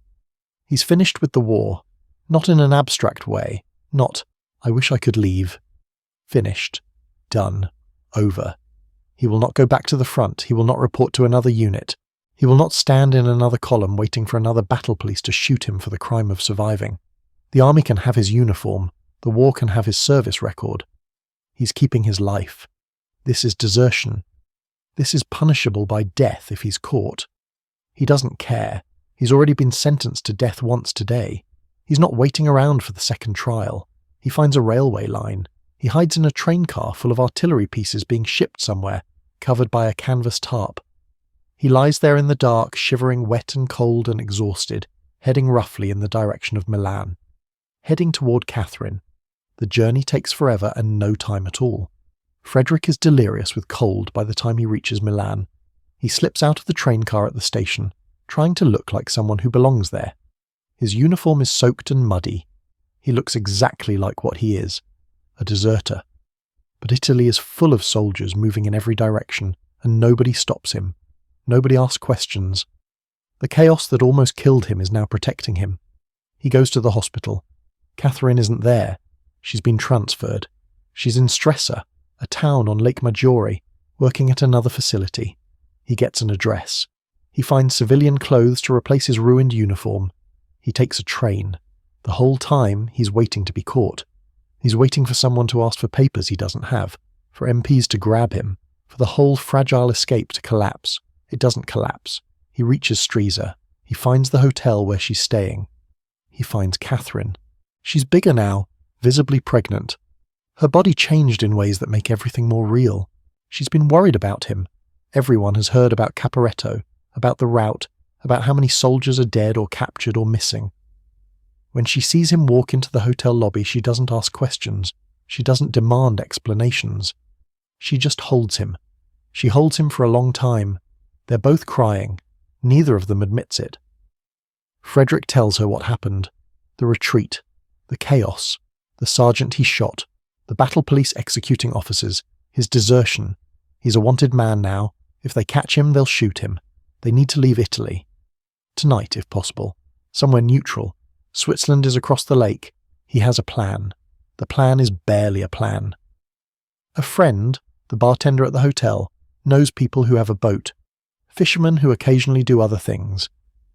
He's finished with the war, not in an abstract way, not, I wish I could leave. Finished. Done. Over. He will not go back to the front. He will not report to another unit. He will not stand in another column waiting for another battle police to shoot him for the crime of surviving. The army can have his uniform. The war can have his service record. He's keeping his life. This is desertion. This is punishable by death if he's caught. He doesn't care. He's already been sentenced to death once today. He's not waiting around for the second trial. He finds a railway line. He hides in a train car full of artillery pieces being shipped somewhere, covered by a canvas tarp. He lies there in the dark, shivering, wet and cold and exhausted, heading roughly in the direction of Milan. Heading toward Catherine. The journey takes forever and no time at all. Frederick is delirious with cold by the time he reaches Milan. He slips out of the train car at the station, trying to look like someone who belongs there. His uniform is soaked and muddy. He looks exactly like what he is, a deserter. But Italy is full of soldiers moving in every direction, and nobody stops him. Nobody asks questions. The chaos that almost killed him is now protecting him. He goes to the hospital. Catherine isn't there. She's been transferred. She's in Stresa, a town on Lake Maggiore, working at another facility. He gets an address. He finds civilian clothes to replace his ruined uniform. He takes a train. The whole time, he's waiting to be caught. He's waiting for someone to ask for papers he doesn't have, for MPs to grab him, for the whole fragile escape to collapse. It doesn't collapse. He reaches Striza. He finds the hotel where she's staying. He finds Catherine. She's bigger now, visibly pregnant. Her body changed in ways that make everything more real. She's been worried about him. Everyone has heard about Caporetto, about the rout, about how many soldiers are dead or captured or missing. When she sees him walk into the hotel lobby, she doesn't ask questions. She doesn't demand explanations. She just holds him. She holds him for a long time. They're both crying. Neither of them admits it. Frederick tells her what happened. The retreat. The chaos. The sergeant he shot. The battle police executing officers. His desertion. He's a wanted man now. If they catch him, they'll shoot him. They need to leave Italy. Tonight, if possible. Somewhere neutral. Switzerland is across the lake. He has a plan. The plan is barely a plan. A friend, the bartender at the hotel, knows people who have a boat. Fishermen who occasionally do other things.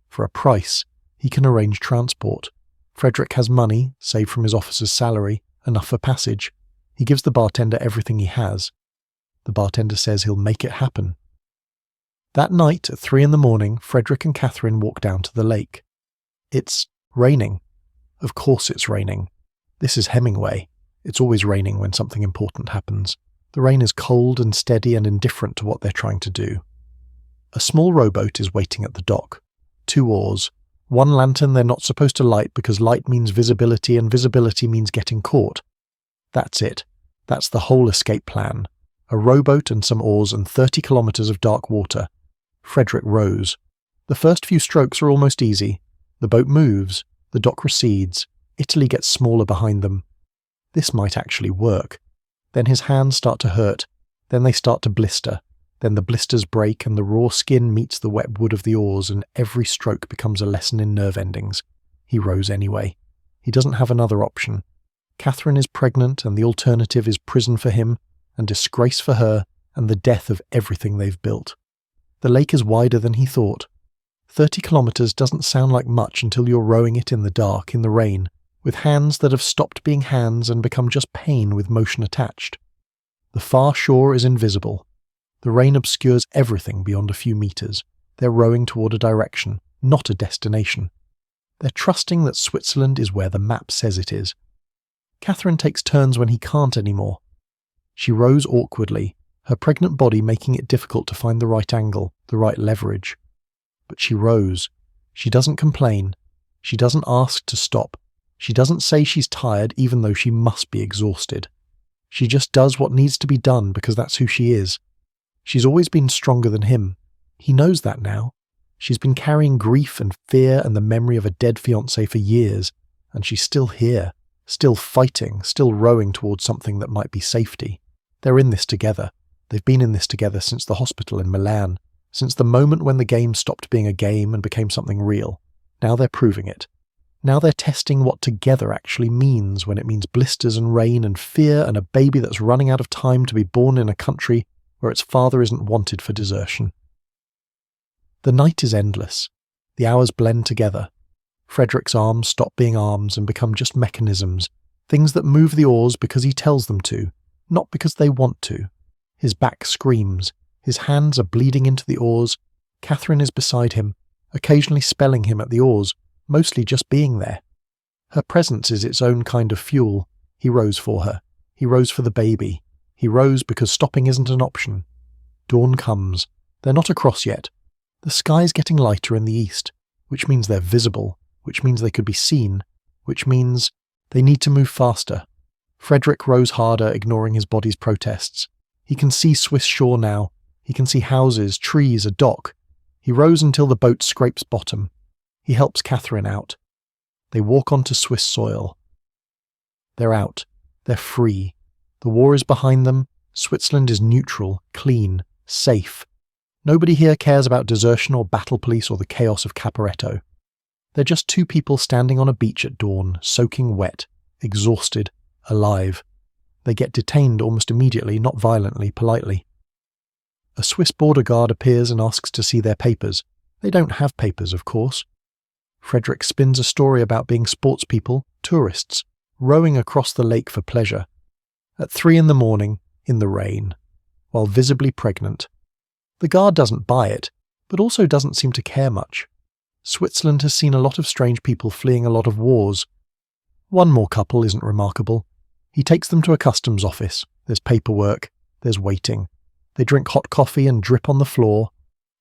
For a price, he can arrange transport. Frederick has money, saved from his officer's salary, enough for passage. He gives the bartender everything he has. The bartender says he'll make it happen. That night at 3 a.m, Frederick and Catherine walk down to the lake. It's raining. Of course it's raining. This is Hemingway. It's always raining when something important happens. The rain is cold and steady and indifferent to what they're trying to do. A small rowboat is waiting at the dock. 2 oars. 1 lantern they're not supposed to light because light means visibility and visibility means getting caught. That's it. That's the whole escape plan. A rowboat and some oars and 30 kilometers of dark water. Frederick rows. The first few strokes are almost easy. The boat moves. The dock recedes. Italy gets smaller behind them. This might actually work. Then his hands start to hurt. Then they start to blister. Then the blisters break and the raw skin meets the wet wood of the oars and every stroke becomes a lesson in nerve endings. He rows anyway. He doesn't have another option. Catherine is pregnant and the alternative is prison for him and disgrace for her and the death of everything they've built. The lake is wider than he thought. 30 kilometers doesn't sound like much until you're rowing it in the dark, in the rain, with hands that have stopped being hands and become just pain with motion attached. The far shore is invisible. The rain obscures everything beyond a few meters. They're rowing toward a direction, not a destination. They're trusting that Switzerland is where the map says it is. Catherine takes turns when he can't anymore. She rows awkwardly, her pregnant body making it difficult to find the right angle, the right leverage. But she rows. She doesn't complain. She doesn't ask to stop. She doesn't say she's tired even though she must be exhausted. She just does what needs to be done because that's who she is. She's always been stronger than him. He knows that now. She's been carrying grief and fear and the memory of a dead fiancé for years, and she's still here, still fighting, still rowing towards something that might be safety. They're in this together. They've been in this together since the hospital in Milan, since the moment when the game stopped being a game and became something real. Now they're proving it. Now they're testing what together actually means when it means blisters and rain and fear and a baby that's running out of time to be born in a country where its father isn't wanted for desertion. The night is endless. The hours blend together. Frederick's arms stop being arms and become just mechanisms, things that move the oars because he tells them to, not because they want to. His back screams. His hands are bleeding into the oars. Catherine is beside him, occasionally spelling him at the oars, mostly just being there. Her presence is its own kind of fuel. He rows for her. He rows for the baby. He rows because stopping isn't an option. Dawn comes. They're not across yet. The sky's getting lighter in the east, which means they're visible, which means they could be seen, which means they need to move faster. Frederick rows harder, ignoring his body's protests. He can see Swiss shore now. He can see houses, trees, a dock. He rows until the boat scrapes bottom. He helps Catherine out. They walk onto Swiss soil. They're out. They're free. The war is behind them. Switzerland is neutral, clean, safe. Nobody here cares about desertion or battle police or the chaos of Caporetto. They're just 2 people standing on a beach at dawn, soaking wet, exhausted, alive. They get detained almost immediately, not violently, politely. A Swiss border guard appears and asks to see their papers. They don't have papers, of course. Frederick spins a story about being sportspeople, tourists, rowing across the lake for pleasure, at 3 a.m, in the rain, while visibly pregnant. The guard doesn't buy it, but also doesn't seem to care much. Switzerland has seen a lot of strange people fleeing a lot of wars. One more couple isn't remarkable. He takes them to a customs office. There's paperwork. There's waiting. They drink hot coffee and drip on the floor.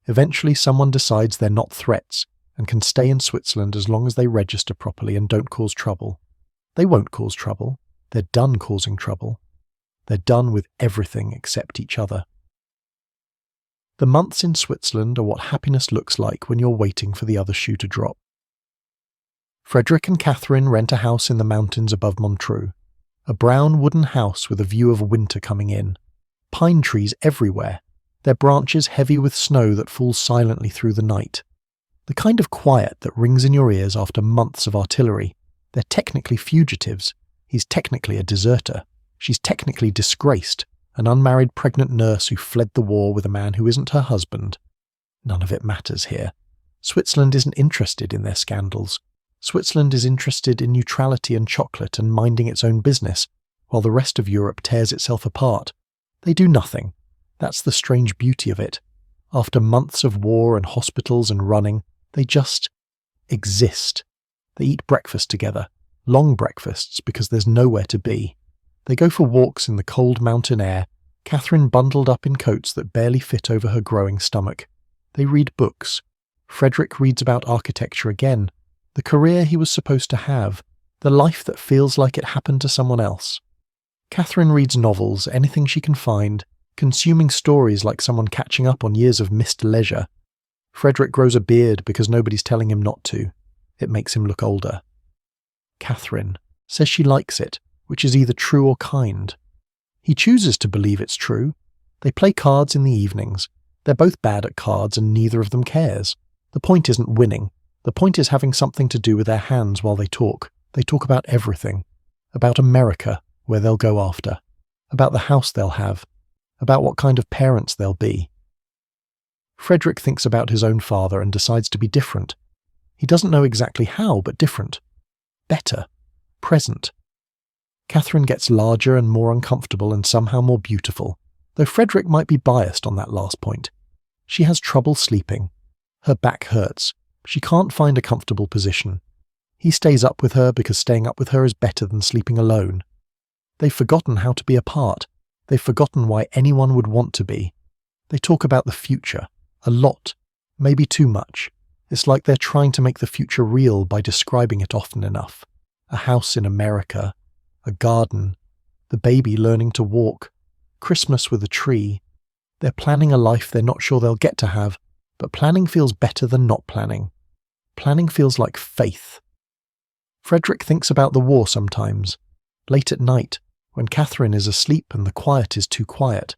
Eventually someone decides they're not threats and can stay in Switzerland as long as they register properly and don't cause trouble. They won't cause trouble. They're done causing trouble. They're done with everything except each other. The months in Switzerland are what happiness looks like when you're waiting for the other shoe to drop. Frederick and Catherine rent a house in the mountains above Montreux, a brown wooden house with a view of winter coming in. Pine trees everywhere, their branches heavy with snow that falls silently through the night. The kind of quiet that rings in your ears after months of artillery. They're technically fugitives. He's technically a deserter. She's technically disgraced, an unmarried pregnant nurse who fled the war with a man who isn't her husband. None of it matters here. Switzerland isn't interested in their scandals. Switzerland is interested in neutrality and chocolate and minding its own business, while the rest of Europe tears itself apart. They do nothing. That's the strange beauty of it. After months of war and hospitals and running, they just exist. They eat breakfast together, long breakfasts because there's nowhere to be. They go for walks in the cold mountain air, Catherine bundled up in coats that barely fit over her growing stomach. They read books. Frederick reads about architecture again, the career he was supposed to have, the life that feels like it happened to someone else. Catherine reads novels, anything she can find, consuming stories like someone catching up on years of missed leisure. Frederick grows a beard because nobody's telling him not to. It makes him look older. Catherine says she likes it, which is either true or kind. He chooses to believe it's true. They play cards in the evenings. They're both bad at cards and neither of them cares. The point isn't winning. The point is having something to do with their hands while they talk. They talk about everything. About America, where they'll go after. About the house they'll have. About what kind of parents they'll be. Frederick thinks about his own father and decides to be different. He doesn't know exactly how, but different. Better. Present. Catherine gets larger and more uncomfortable and somehow more beautiful, though Frederick might be biased on that last point. She has trouble sleeping. Her back hurts. She can't find a comfortable position. He stays up with her because staying up with her is better than sleeping alone. They've forgotten how to be apart. They've forgotten why anyone would want to be. They talk about the future. A lot. Maybe too much. It's like they're trying to make the future real by describing it often enough. A house in America. A garden. The baby learning to walk. Christmas with a tree. They're planning a life they're not sure they'll get to have, but planning feels better than not planning. Planning feels like faith. Frederick thinks about the war sometimes, late at night, when Catherine is asleep and the quiet is too quiet.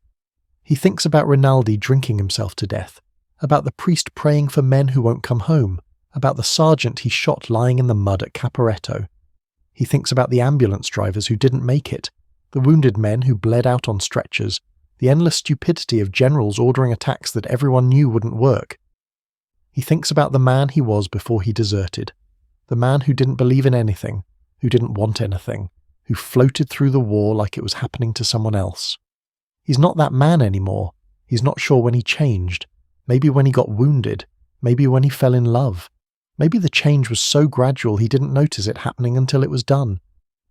He thinks about Rinaldi drinking himself to death, about the priest praying for men who won't come home, about the sergeant he shot lying in the mud at Caporetto. He thinks about the ambulance drivers who didn't make it, the wounded men who bled out on stretchers, the endless stupidity of generals ordering attacks that everyone knew wouldn't work. He thinks about the man he was before he deserted, the man who didn't believe in anything, who didn't want anything, who floated through the war like it was happening to someone else. He's not that man anymore. He's not sure when he changed. Maybe when he got wounded. Maybe when he fell in love. Maybe the change was so gradual he didn't notice it happening until it was done.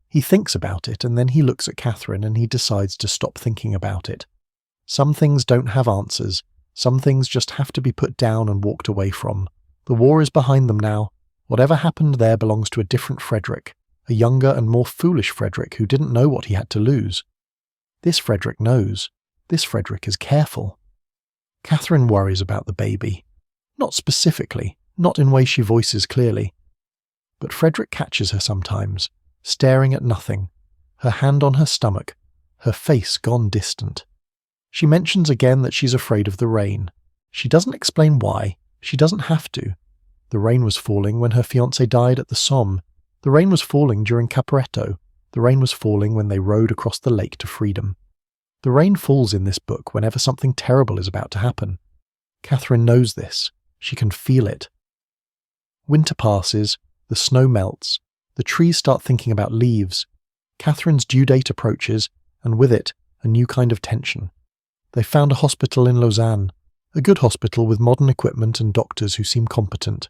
He thinks about it and then he looks at Catherine and he decides to stop thinking about it. Some things don't have answers. Some things just have to be put down and walked away from. The war is behind them now. Whatever happened there belongs to a different Frederick, a younger and more foolish Frederick who didn't know what he had to lose. This Frederick knows. This Frederick is careful. Catherine worries about the baby. Not specifically, not in ways she voices clearly. But Frederick catches her sometimes, staring at nothing, her hand on her stomach, her face gone distant. She mentions again that she's afraid of the rain. She doesn't explain why. She doesn't have to. The rain was falling when her fiancé died at the Somme. The rain was falling during Caporetto. The rain was falling when they rowed across the lake to freedom. The rain falls in this book whenever something terrible is about to happen. Catherine knows this. She can feel it. Winter passes, the snow melts, the trees start thinking about leaves. Catherine's due date approaches, and with it, a new kind of tension. They found a hospital in Lausanne, a good hospital with modern equipment and doctors who seem competent.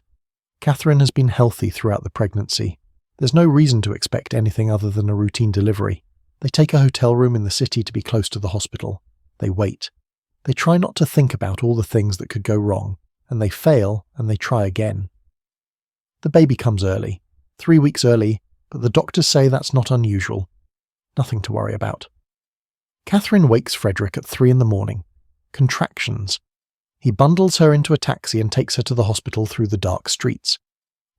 Catherine has been healthy throughout the pregnancy. There's no reason to expect anything other than a routine delivery. They take a hotel room in the city to be close to the hospital. They wait. They try not to think about all the things that could go wrong, and they fail, and they try again. The baby comes early, 3 weeks early, but the doctors say that's not unusual. Nothing to worry about. Catherine wakes Frederick at 3 a.m. Contractions. He bundles her into a taxi and takes her to the hospital through the dark streets.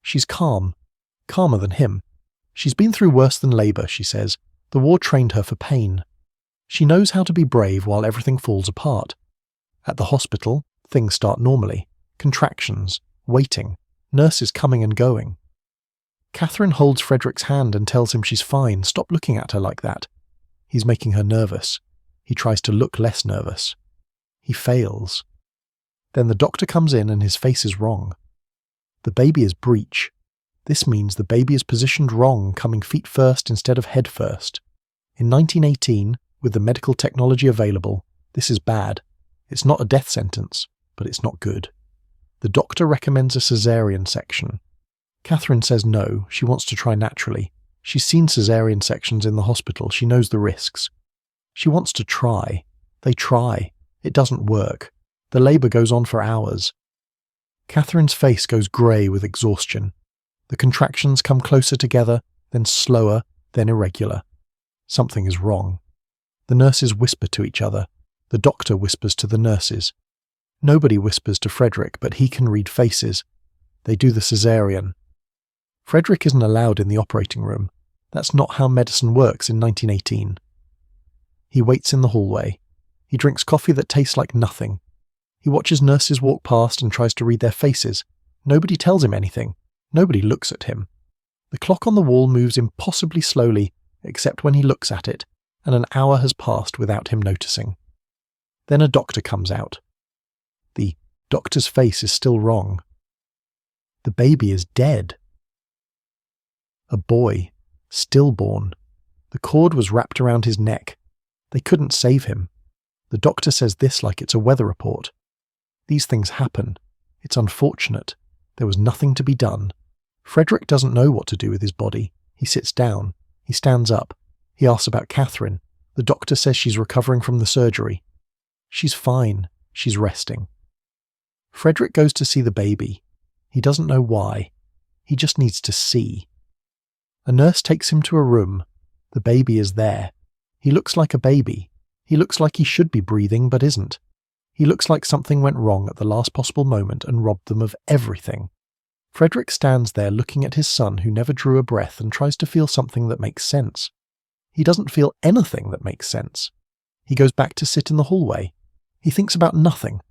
She's calm, calmer than him. She's been through worse than labour, she says. The war trained her for pain. She knows how to be brave while everything falls apart. At the hospital, things start normally. Contractions, waiting, nurses coming and going. Catherine holds Frederick's hand and tells him she's fine. Stop looking at her like that. He's making her nervous. He tries to look less nervous. He fails. Then the doctor comes in and his face is wrong. The baby is breech. This means the baby is positioned wrong, coming feet first instead of head first. In 1918, with the medical technology available, this is bad. It's not a death sentence, but it's not good. The doctor recommends a caesarean section. Catherine says no, she wants to try naturally. She's seen caesarean sections in the hospital, she knows the risks. She wants to try. They try. It doesn't work. The labour goes on for hours. Catherine's face goes grey with exhaustion. The contractions come closer together, then slower, then irregular. Something is wrong. The nurses whisper to each other. The doctor whispers to the nurses. Nobody whispers to Frederick, but he can read faces. They do the caesarean. Frederick isn't allowed in the operating room. That's not how medicine works in 1918. He waits in the hallway. He drinks coffee that tastes like nothing. He watches nurses walk past and tries to read their faces. Nobody tells him anything. Nobody looks at him. The clock on the wall moves impossibly slowly, except when he looks at it, and an hour has passed without him noticing. Then a doctor comes out. The doctor's face is still wrong. The baby is dead. A boy, stillborn. The cord was wrapped around his neck. They couldn't save him. The doctor says this like it's a weather report. These things happen. It's unfortunate. There was nothing to be done. Frederick doesn't know what to do with his body. He sits down. He stands up. He asks about Catherine. The doctor says she's recovering from the surgery. She's fine. She's resting. Frederick goes to see the baby. He doesn't know why. He just needs to see. A nurse takes him to a room. The baby is there. He looks like a baby. He looks like he should be breathing but isn't. He looks like something went wrong at the last possible moment and robbed them of everything. Frederick stands there looking at his son who never drew a breath and tries to feel something that makes sense. He doesn't feel anything that makes sense. He goes back to sit in the hallway. He thinks about nothing.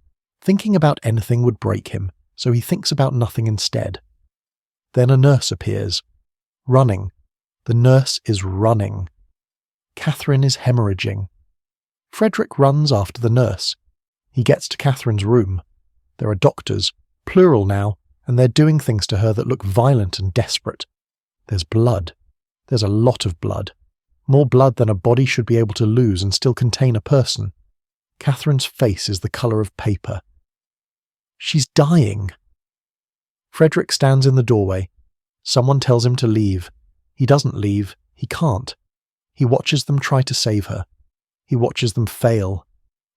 Thinking about anything would break him, so he thinks about nothing instead. Then a nurse appears. Running. The nurse is running. Catherine is hemorrhaging. Frederick runs after the nurse. He gets to Catherine's room. There are doctors, plural now, and they're doing things to her that look violent and desperate. There's blood. There's a lot of blood. More blood than a body should be able to lose and still contain a person. Catherine's face is the colour of paper. She's dying. Frederick stands in the doorway. Someone tells him to leave. He doesn't leave. He can't. He watches them try to save her. He watches them fail.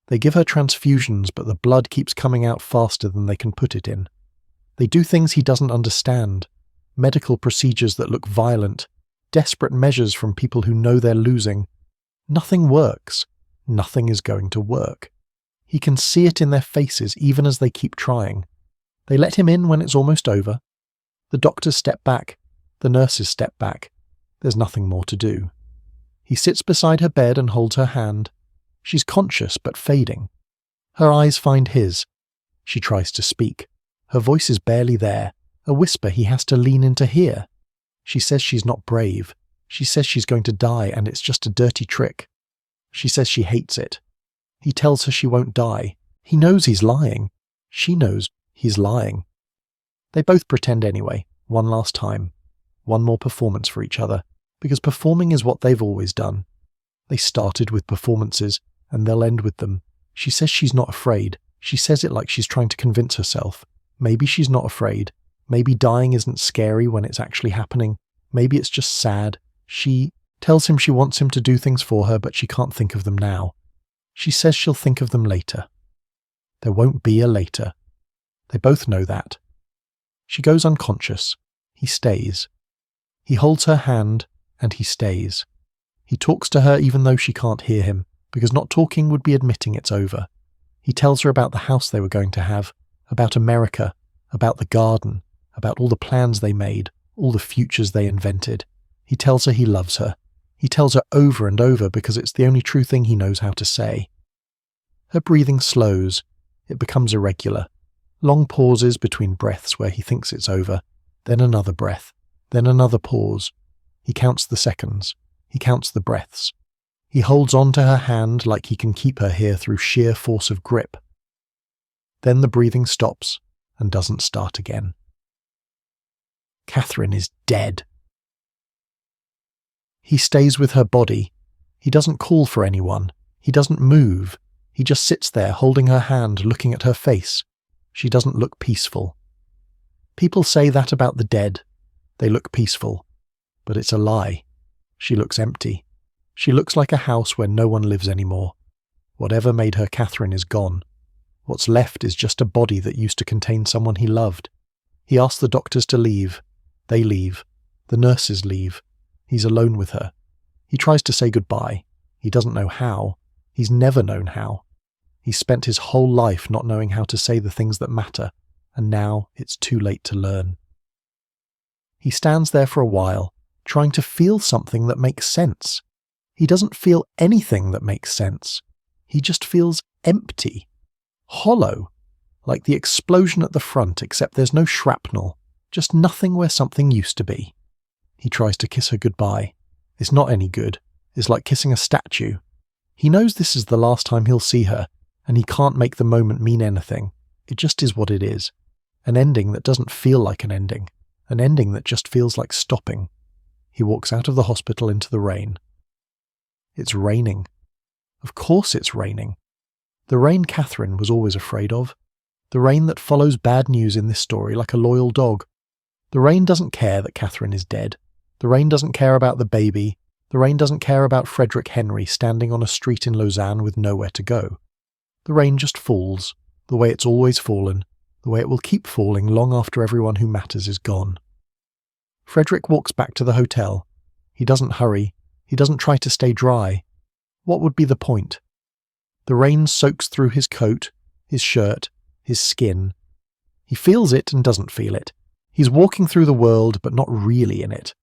They give her transfusions, but the blood keeps coming out faster than they can put it in. They do things he doesn't understand. Medical procedures that look violent. Desperate measures from people who know they're losing. Nothing works. Nothing is going to work. He can see it in their faces even as they keep trying. They let him in when it's almost over. The doctors step back. The nurses step back. There's nothing more to do. He sits beside her bed and holds her hand. She's conscious but fading. Her eyes find his. She tries to speak. Her voice is barely there, a whisper he has to lean in to hear. She says she's not brave. She says she's going to die and it's just a dirty trick. She says she hates it. He tells her she won't die. He knows he's lying. She knows He's lying. They both pretend anyway, one last time. One more performance for each other, because performing is what they've always done. They started with performances, and they'll end with them. She says she's not afraid. She says it like she's trying to convince herself. Maybe she's not afraid. Maybe dying isn't scary when it's actually happening. Maybe it's just sad. She tells him she wants him to do things for her, but she can't think of them now. She says she'll think of them later. There won't be a later. They both know that. She goes unconscious. He stays. He holds her hand, and he stays. He talks to her even though she can't hear him, because not talking would be admitting it's over. He tells her about the house they were going to have, about America, about the garden, about all the plans they made, all the futures they invented. He tells her he loves her. He tells her over and over because it's the only true thing he knows how to say. Her breathing slows. It becomes irregular. Long pauses between breaths where he thinks it's over, then another breath, then another pause. He counts the seconds. He counts the breaths. He holds on to her hand like he can keep her here through sheer force of grip. Then the breathing stops and doesn't start again. Catherine is dead. He stays with her body. He doesn't call for anyone. He doesn't move. He just sits there holding her hand, looking at her face. She doesn't look peaceful. People say that about the dead. They look peaceful. But it's a lie. She looks empty. She looks like a house where no one lives anymore. Whatever made her Catherine is gone. What's left is just a body that used to contain someone he loved. He asks the doctors to leave. They leave. The nurses leave. He's alone with her. He tries to say goodbye. He doesn't know how. He's never known how. He's spent his whole life not knowing how to say the things that matter, and now it's too late to learn. He stands there for a while, trying to feel something that makes sense. He doesn't feel anything that makes sense. He just feels empty, hollow, like the explosion at the front, except there's no shrapnel, just nothing where something used to be. He tries to kiss her goodbye. It's not any good. It's like kissing a statue. He knows this is the last time he'll see her, and he can't make the moment mean anything. It just is what it is. An ending that doesn't feel like an ending that just feels like stopping. He walks out of the hospital into the rain. It's raining. Of course it's raining. The rain Catherine was always afraid of. The rain that follows bad news in this story like a loyal dog. The rain doesn't care that Catherine is dead. The rain doesn't care about the baby. The rain doesn't care about Frederick Henry standing on a street in Lausanne with nowhere to go. The rain just falls, the way it's always fallen, the way it will keep falling long after everyone who matters is gone. Frederick walks back to the hotel. He doesn't hurry. He doesn't try to stay dry. What would be the point? The rain soaks through his coat, his shirt, his skin. He feels it and doesn't feel it. He's walking through the world, but not really in it.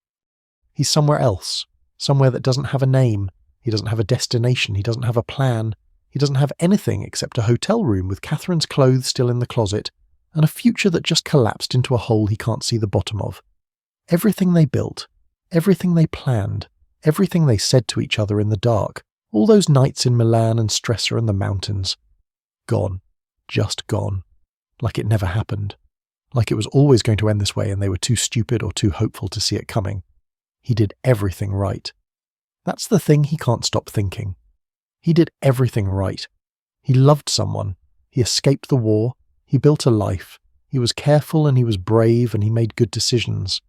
He's somewhere else, somewhere that doesn't have a name. He doesn't have a destination. He doesn't have a plan. He doesn't have anything except a hotel room with Catherine's clothes still in the closet, and a future that just collapsed into a hole he can't see the bottom of. Everything they built, everything they planned, everything they said to each other in the dark, all those nights in Milan and Stresa and the mountains. Gone. Just gone. Like it never happened. Like it was always going to end this way and they were too stupid or too hopeful to see it coming. He did everything right. That's the thing he can't stop thinking. He did everything right. He loved someone. He escaped the war. He built a life. He was careful and he was brave and he made good decisions.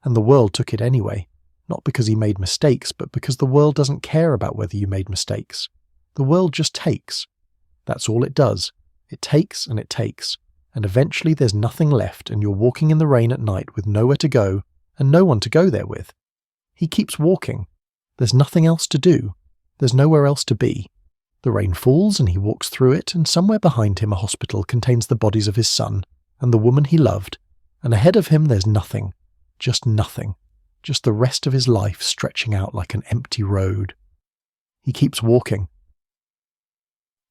And the world took it anyway. Not because he made mistakes, but because the world doesn't care about whether you made mistakes. The world just takes. That's all it does. It takes and it takes. And eventually there's nothing left and you're walking in the rain at night with nowhere to go and no one to go there with. He keeps walking. There's nothing else to do. There's nowhere else to be. The rain falls and he walks through it, and somewhere behind him a hospital contains the bodies of his son and the woman he loved, and ahead of him there's nothing. Just nothing. Just the rest of his life stretching out like an empty road. He keeps walking.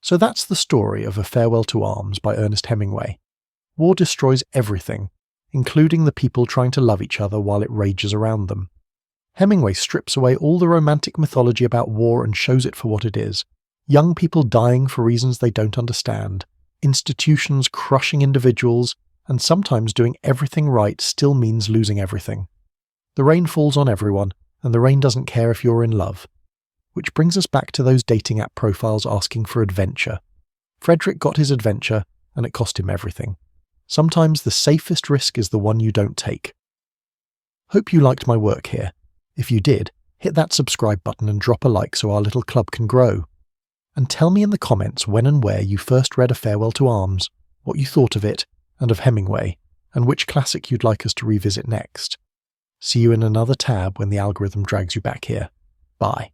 So that's the story of A Farewell to Arms by Ernest Hemingway. War destroys everything, including the people trying to love each other while it rages around them. Hemingway strips away all the romantic mythology about war and shows it for what it is. Young people dying for reasons they don't understand. Institutions crushing individuals, and sometimes doing everything right still means losing everything. The rain falls on everyone, and the rain doesn't care if you're in love. Which brings us back to those dating app profiles asking for adventure. Frederick got his adventure, and it cost him everything. Sometimes the safest risk is the one you don't take. Hope you liked my work here. If you did, hit that subscribe button and drop a like so our little club can grow. And tell me in the comments when and where you first read A Farewell to Arms, what you thought of it, and of Hemingway, and which classic you'd like us to revisit next. See you in another tab when the algorithm drags you back here. Bye.